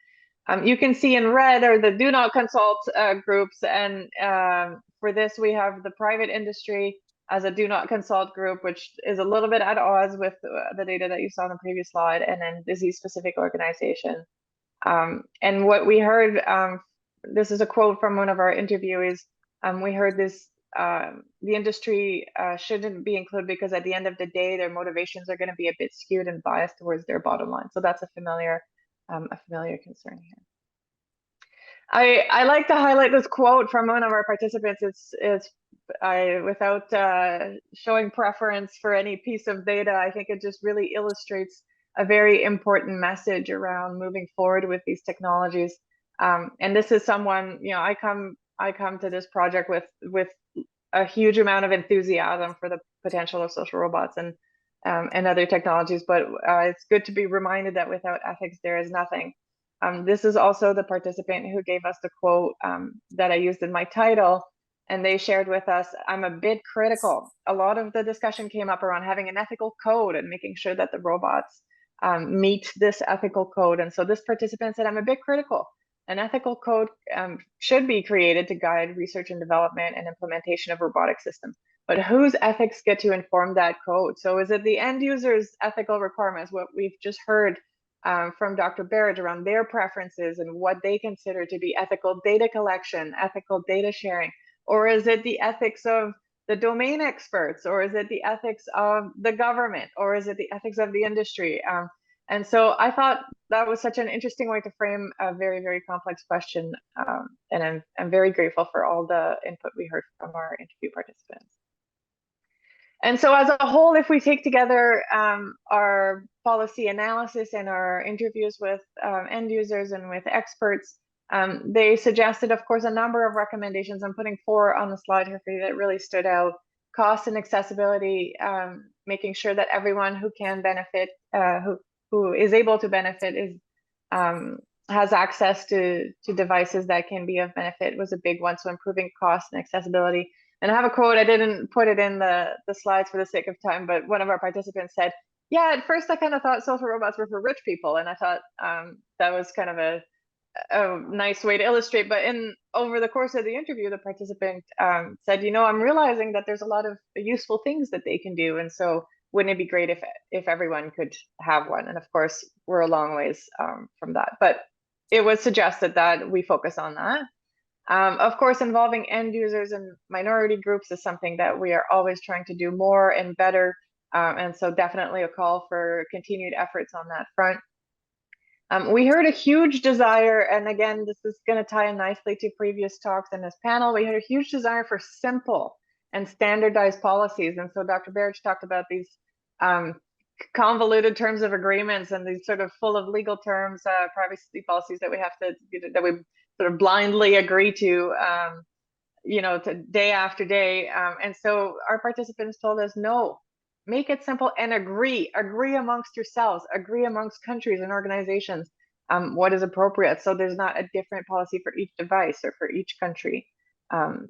You can see in red are the do not consult groups, and for this, we have the private industry as a do not consult group, which is a little bit at odds with the data that you saw in the previous slide, and then disease-specific organization. And what we heard, this is a quote from one of our interviewees, we heard this, the industry shouldn't be included because at the end of the day, their motivations are going to be a bit skewed and biased towards their bottom line. So that's a familiar concern here. I like to highlight this quote from one of our participants. Without showing preference for any piece of data, I think it just really illustrates a very important message around moving forward with these technologies. And this is someone, you know, I come to this project with a huge amount of enthusiasm for the potential of social robots and other technologies, but it's good to be reminded that without ethics, there is nothing. This is also the participant who gave us the quote that I used in my title, and they shared with us, I'm a bit critical. A lot of the discussion came up around having an ethical code and making sure that the robots meet this ethical code. And so this participant said, I'm a bit critical. An ethical code should be created to guide research and development and implementation of robotic systems. But whose ethics get to inform that code? So is it the end user's ethical requirements, what we've just heard from Dr. Barrett around their preferences and what they consider to be ethical data collection, ethical data sharing? Or is it the ethics of the domain experts? Or is it the ethics of the government? Or is it the ethics of the industry? And so I thought that was such an interesting way to frame a very, very complex question. And I'm very grateful for all the input we heard from our interview participants. And so as a whole, if we take together our policy analysis and our interviews with end users and with experts, they suggested, of course, a number of recommendations. I'm putting 4 on the slide here for you that really stood out. Cost and accessibility, making sure that everyone who can benefit, who is able to benefit has access to devices that can be of benefit was a big one. So improving cost and accessibility. And I have a quote, I didn't put it in the slides for the sake of time, but one of our participants said, yeah, at first I kind of thought social robots were for rich people. And I thought that was kind of a nice way to illustrate. But over the course of the interview, the participant said, you know, I'm realizing that there's a lot of useful things that they can do. And so wouldn't it be great if everyone could have one? And of course, we're a long ways from that. But it was suggested that we focus on that. Of course, involving end users and minority groups is something that we are always trying to do more and better. And so definitely a call for continued efforts on that front. We heard a huge desire, and again, this is going to tie in nicely to previous talks in this panel. We had a huge desire for simple and standardized policies. And so Dr. Barrett talked about these convoluted terms of agreements and these sort of full of legal terms, privacy policies that we have to, that we sort of blindly agree to, you know, to day after day. And so our participants told us, no, make it simple and agree amongst yourselves, agree amongst countries and organizations what is appropriate. So there's not a different policy for each device or for each country.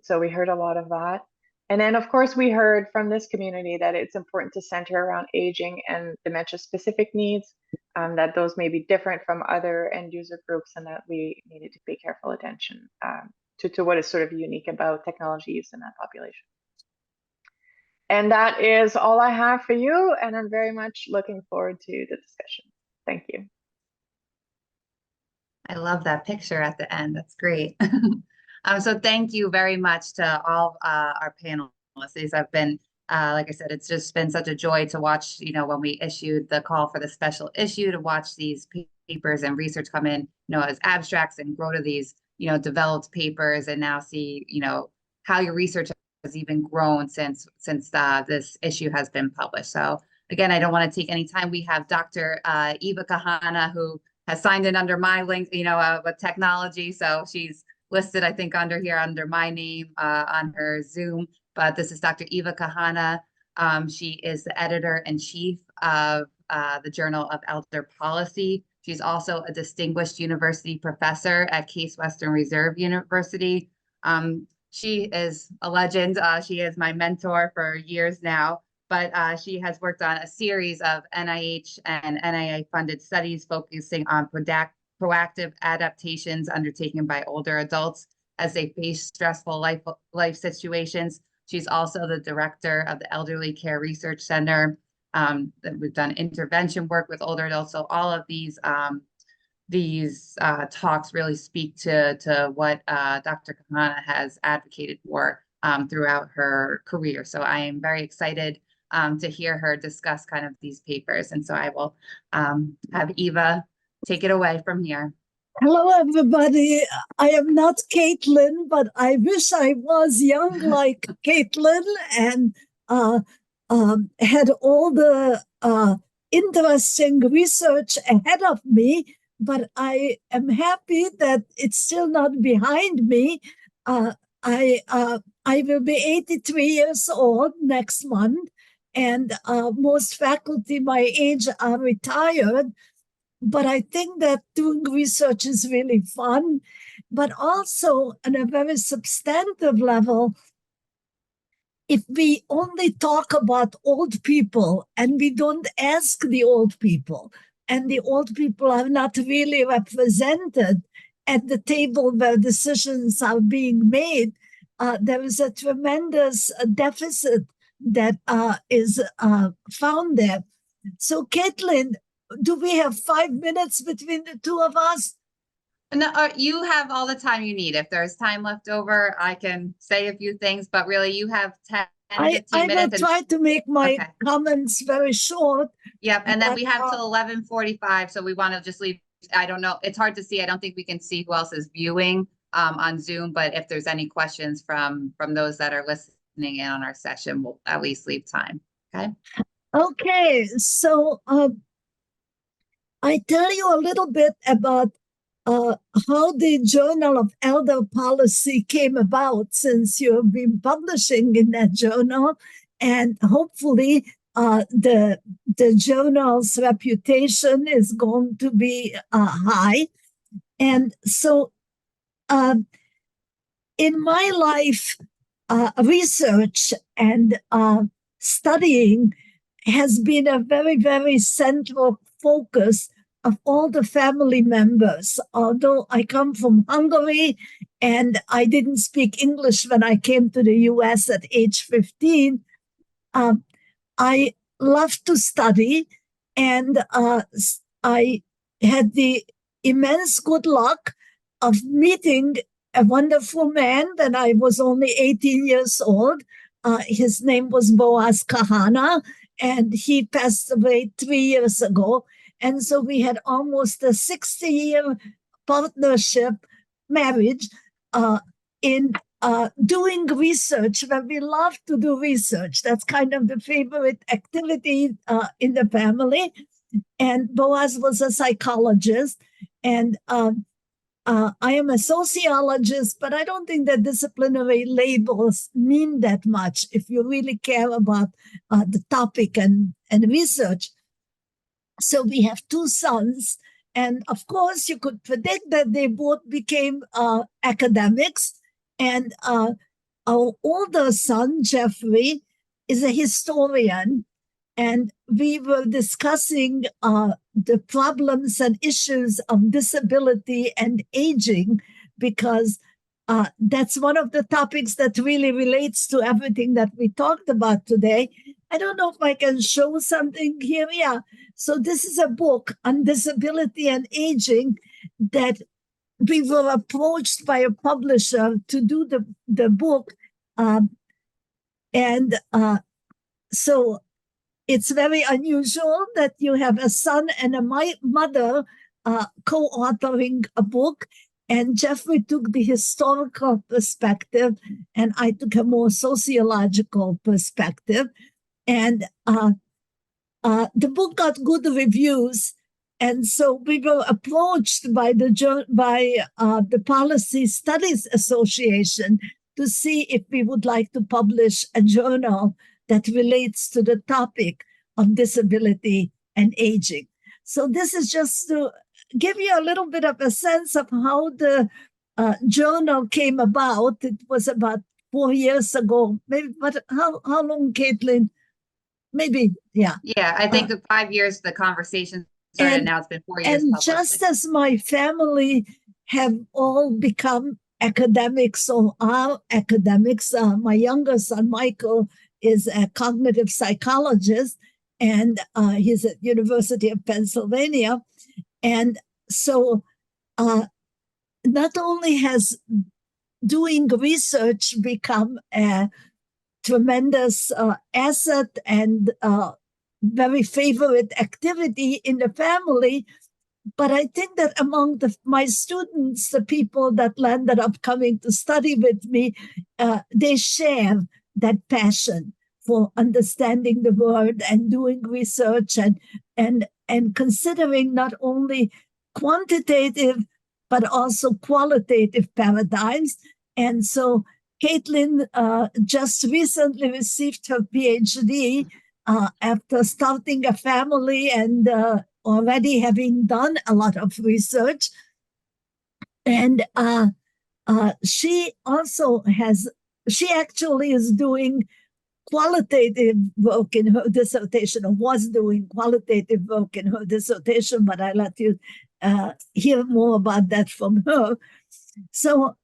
So we heard a lot of that. And then, of course, we heard from this community that it's important to center around aging and dementia-specific needs, that those may be different from other end user groups, and that we needed to pay careful attention to what is sort of unique about technology use in that population. And that is all I have for you, and I'm very much looking forward to the discussion. Thank you. I love that picture at the end. That's great. So thank you very much to all our panelists. These have been, like I said, it's just been such a joy to watch, you know, when we issued the call for the special issue, to watch these papers and research come in, you know, as abstracts and grow to these, you know, developed papers, and now see, you know, how your research has even grown since this issue has been published. So again, I don't want to take any time. We have Dr. Eva Kahana, who has signed in under my link, you know, with technology. So she's listed, I think, under here under my name on her Zoom. But this is Dr. Eva Kahana, She is the editor-in-chief of the Journal of Elder Policy. She's also a distinguished university professor at Case Western Reserve University. She is a legend. She is my mentor for years now, but she has worked on a series of NIH and NIA-funded studies focusing on proactive adaptations undertaken by older adults as they face stressful life situations. She's also the director of the Elderly Care Research Center. We've done intervention work with older adults. So all of these talks really speak to what Dr. Kahana has advocated for throughout her career. So I am very excited to hear her discuss kind of these papers. And so I will have Eva take it away from here. Hello, everybody. I am not Caitlin, but I wish I was young like Caitlin and had all the interesting research ahead of me. But I am happy that it's still not behind me. I will be 83 years old next month, and most faculty my age are retired. But I think that doing research is really fun, but also on a very substantive level, if we only talk about old people and we don't ask the old people, and the old people are not really represented at the table where decisions are being made, there is a tremendous deficit that is found there. So, Caitlin, do we have 5 minutes between the two of us? No, you have all the time you need. If there's time left over, I can say a few things, but really you have 10, 15 I minutes. will try to make my comments very short. Yep, and then we have till 11:45, so we want to just leave. I don't know. It's hard to see. I don't think we can see who else is viewing on Zoom, but if there's any questions from those that are listening in on our session, we'll at least leave time. Okay. Okay, so I tell you a little bit about how the Journal of Elder Policy came about, since you've been publishing in that journal, and hopefully the journal's reputation is going to be high. And so in my life, research and studying has been a very, very central focus of all the family members. Although I come from Hungary and I didn't speak English when I came to the US at age 15, I loved to study, and I had the immense good luck of meeting a wonderful man when I was only 18 years old. His name was Boaz Kahana, and he passed away 3 years ago. And so we had almost a 60-year partnership, marriage, in doing research, where we love to do research. That's kind of the favorite activity in the family. And Boaz was a psychologist, and I am a sociologist, but I don't think that disciplinary labels mean that much if you really care about the topic and research. So we have 2 sons, and of course you could predict that they both became academics. And our older son, Jeffrey, is a historian, and we were discussing the problems and issues of disability and aging, because that's one of the topics that really relates to everything that we talked about today. I don't know if I can show something here. Yeah. So this is a book on disability and aging that we were approached by a publisher to do the book. So it's very unusual that you have a son and a mother co-authoring a book. And Jeffrey took the historical perspective, and I took a more sociological perspective. And the book got good reviews. And so we were approached by the Policy Studies Association to see if we would like to publish a journal that relates to the topic of disability and aging. So this is just to give you a little bit of a sense of how the journal came about. It was about 4 years ago, maybe. But how long, Caitlin? Maybe, yeah. Yeah, I think 5 years the conversation started, and now it's been 4 years And published. just as my family have all become academics or are academics, my younger son, Michael, is a cognitive psychologist, and he's at University of Pennsylvania. And so not only has doing research become a tremendous asset and very favorite activity in the family, but I think that among my students, the people that landed up coming to study with me, they share that passion for understanding the world and doing research and considering not only quantitative but also qualitative paradigms. And so Caitlin just recently received her PhD after starting a family and already having done a lot of research. And she actually is doing qualitative work in her dissertation, or was doing qualitative work in her dissertation, but I'll let you hear more about that from her. So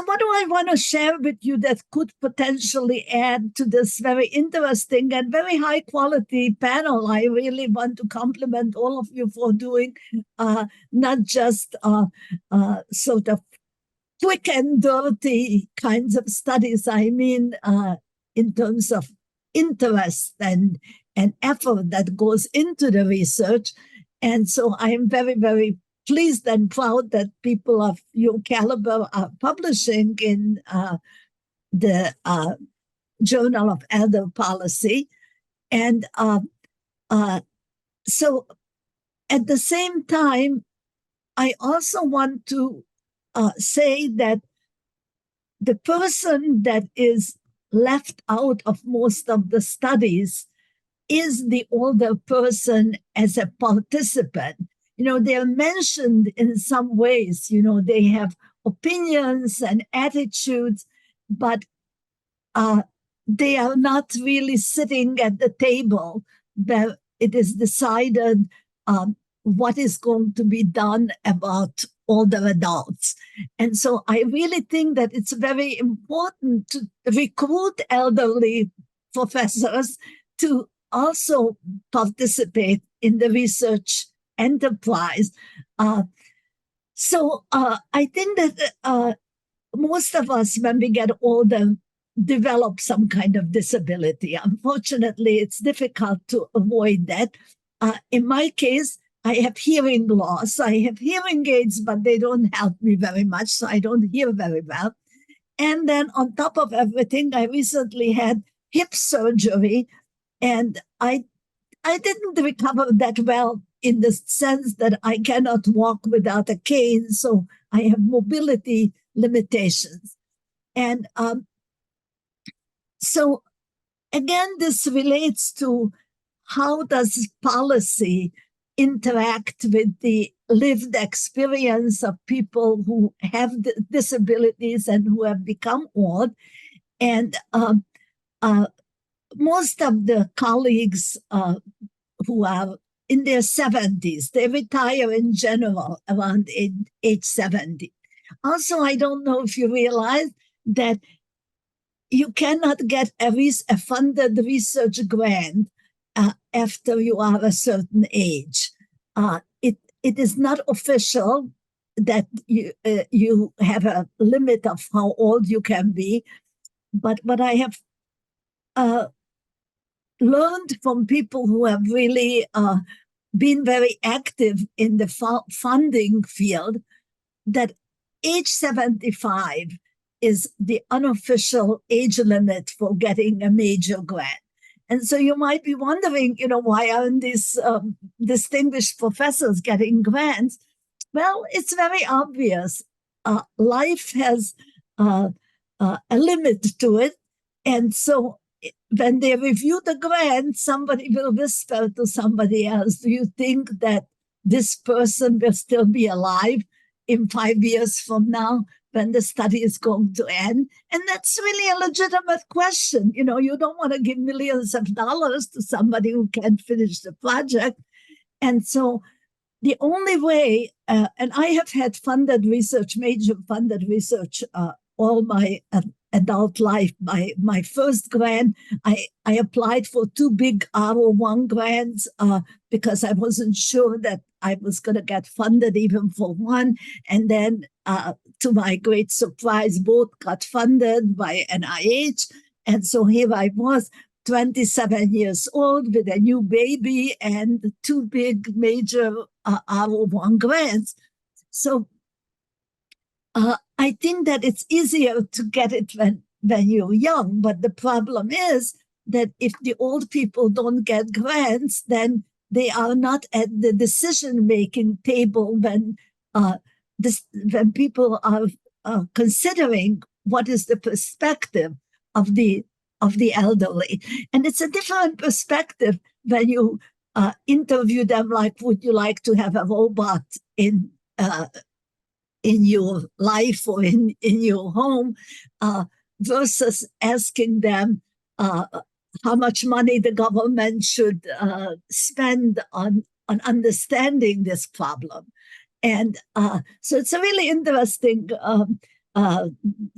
what do I want to share with you that could potentially add to this very interesting and very high quality panel? I really want to compliment all of you for doing not just sort of quick and dirty kinds of studies. I mean, in terms of interest and effort that goes into the research. And so I am very, very pleased and proud that people of your caliber are publishing in the Journal of Elder Policy. And so at the same time, I also want to say that the person that is left out of most of the studies is the older person as a participant. You know, they're mentioned in some ways, you know, they have opinions and attitudes, but they are not really sitting at the table where it is decided what is going to be done about older adults. And so I really think that it's very important to recruit elderly professors to also participate in the research enterprise. So I think that most of us, when we get older, develop some kind of disability. Unfortunately, it's difficult to avoid that. In my case, I have hearing loss. I have hearing aids, but they don't help me very much, so I don't hear very well. And then on top of everything, I recently had hip surgery, and I didn't recover that well in the sense that I cannot walk without a cane, so I have mobility limitations. And so again, this relates to how does policy interact with the lived experience of people who have disabilities and who have become old. And most of the colleagues who are in their 70s, they retire in general around age 70. Also, I don't know if you realize that you cannot get a funded research grant after you are a certain age. It is not official that you have a limit of how old you can be, but what I have learned from people who have really been very active in the funding field, that age 75 is the unofficial age limit for getting a major grant. And so you might be wondering, you know, why aren't these distinguished professors getting grants? Well, it's very obvious. Life has a limit to it. And so when they review the grant, somebody will whisper to somebody else, do you think that this person will still be alive in 5 years from now when the study is going to end? And that's really a legitimate question. You know, you don't want to give millions of dollars to somebody who can't finish the project. And so the only way, and I have had funded research, major funded research, all my adult life. My first grant, I applied for 2 big R01 grants because I wasn't sure that I was going to get funded even for one. And then to my great surprise, both got funded by NIH. And so here I was, 27 years old with a new baby and 2 big major R01 grants. So I think that it's easier to get it when you're young, but the problem is that if the old people don't get grants, then they are not at the decision-making table when people are considering what is the perspective of the elderly. And it's a different perspective when you interview them, like, would you like to have a robot in your life or in your home, versus asking them how much money the government should spend on understanding this problem. And so it's a really interesting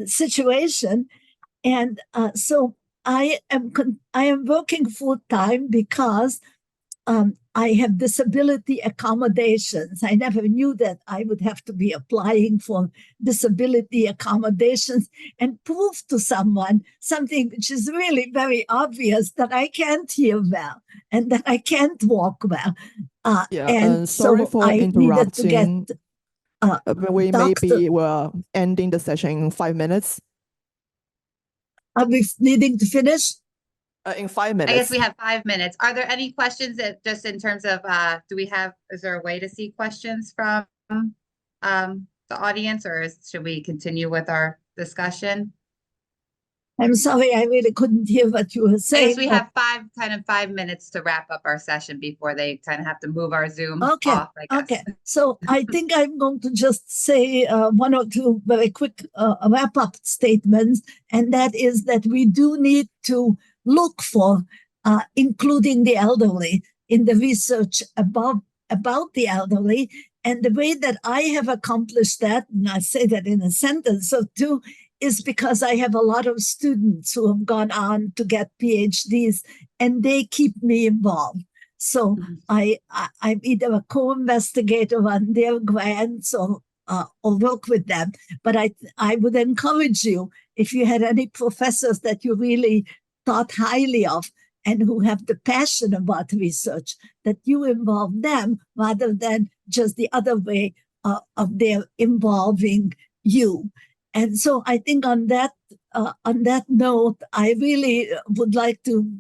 situation. And so I am working full time because I have disability accommodations. I never knew that I would have to be applying for disability accommodations and prove to someone something which is really very obvious, that I can't hear well and that I can't walk well. And sorry so for I needed to get interrupting. We maybe were ending the session in 5 minutes. Are we needing to finish? In 5 minutes. I guess we have 5 minutes. Are there any questions that just in terms of, is there a way to see questions from the audience, or should we continue with our discussion? I'm sorry, I really couldn't hear what you were saying. I guess we have 5 minutes to wrap up our session before they kind of have to move our Zoom off, I guess. Okay. So I think I'm going to just say 1 or 2 very quick wrap-up statements, and that is that we do need to look for including the elderly in the research about the elderly. And the way that I have accomplished that, and I say that in a sentence or two, is because I have a lot of students who have gone on to get PhDs, and they keep me involved. So I'm either a co-investigator on their grants or work with them. But I would encourage you, if you had any professors that you really thought highly of and who have the passion about research, that you involve them rather than just the other way of their involving you. And so I think on that note, I really would like to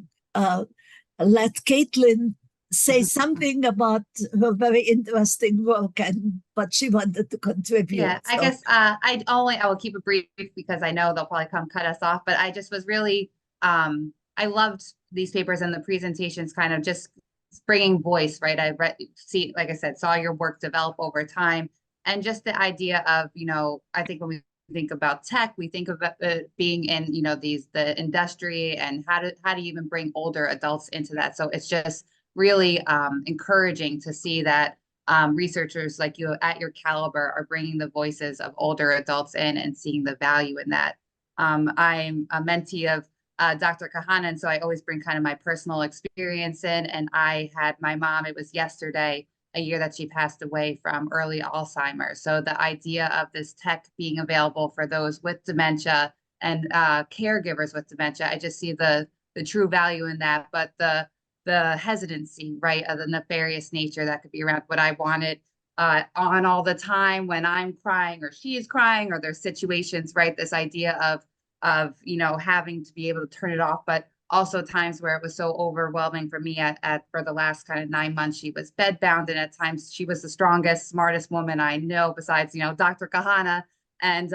let Caitlin say something about her very interesting work and what she wanted to contribute. Yeah, I guess I will keep it brief because I know they'll probably come cut us off, but I just was really, I loved these papers and the presentations, kind of just bringing voice, right? Like I said, saw your work develop over time, and just the idea of, I think when we think about tech, we think about being in, the industry, and how do you even bring older adults into that? So it's just really encouraging to see that researchers like you at your caliber are bringing the voices of older adults in and seeing the value in that. I'm a mentee of Dr. Kahana, and so I always bring kind of my personal experience in. And I had my mom, it was yesterday, a year that she passed away from early Alzheimer's. So the idea of this tech being available for those with dementia and caregivers with dementia, I just see the true value in that. But the hesitancy, right, of the nefarious nature that could be around what I wanted on all the time when I'm crying or she's crying, or there's situations, right? This idea of having to be able to turn it off, but also times where it was so overwhelming for me for the last kind of 9 months. She was bedbound, and at times she was the strongest, smartest woman I know besides, Dr. Kahana. And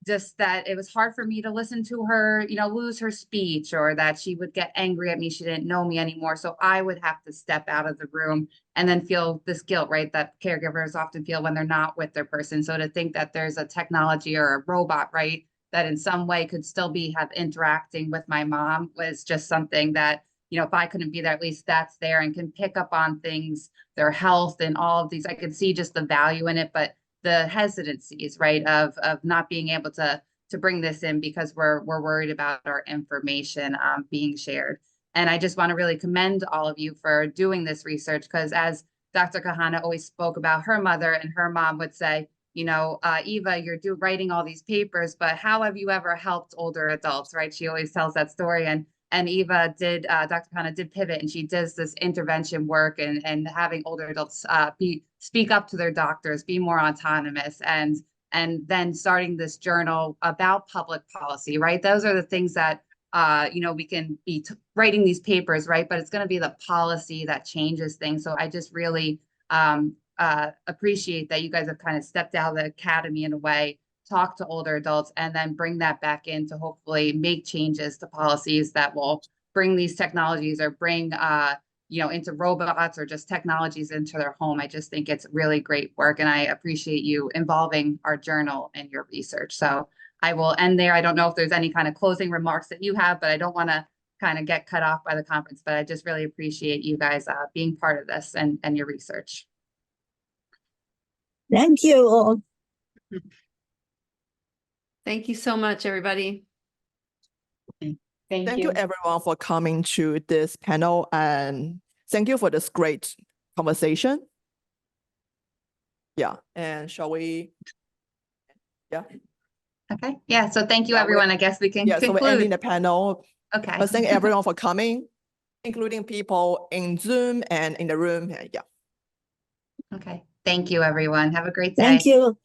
just that it was hard for me to listen to her, lose her speech, or that she would get angry at me. She didn't know me anymore. So I would have to step out of the room and then feel this guilt, right? That caregivers often feel when they're not with their person. So to think that there's a technology or a robot, right, that in some way could still have interacting with my mom was just something that, if I couldn't be there, at least that's there and can pick up on things, their health and all of these. I could see just the value in it, but the hesitancies, right, of not being able to bring this in because we're worried about our information being shared. And I just want to really commend all of you for doing this research, because as Dr. Kahana always spoke about her mother, and her mom would say, Eva, you're writing all these papers, but how have you ever helped older adults, right? She always tells that story. And Eva did, Dr. Kahana did pivot, and she does this intervention work and having older adults speak up to their doctors, be more autonomous, and then starting this journal about public policy, right? Those are the things that, we can be writing these papers, right? But it's going to be the policy that changes things. So I just really appreciate that you guys have kind of stepped out of the academy in a way, talk to older adults, and then bring that back in to hopefully make changes to policies that will bring these technologies or bring, into robots or just technologies into their home. I just think it's really great work, and I appreciate you involving our journal in your research. So I will end there. I don't know if there's any kind of closing remarks that you have, but I don't want to kind of get cut off by the conference, but I just really appreciate you guys being part of this and your research. Thank you all. Thank you so much, everybody. Thank you you. everyone for coming to this panel, and thank you for this great conversation. Yeah, and shall we? Yeah. Okay. Yeah. So thank you, Yeah, everyone. I guess we can So we're ending conclude. the panel. Okay. But thank everyone for coming, including people in Zoom and in the room. Yeah. Okay. Thank you, everyone. Have a great day. Thank you.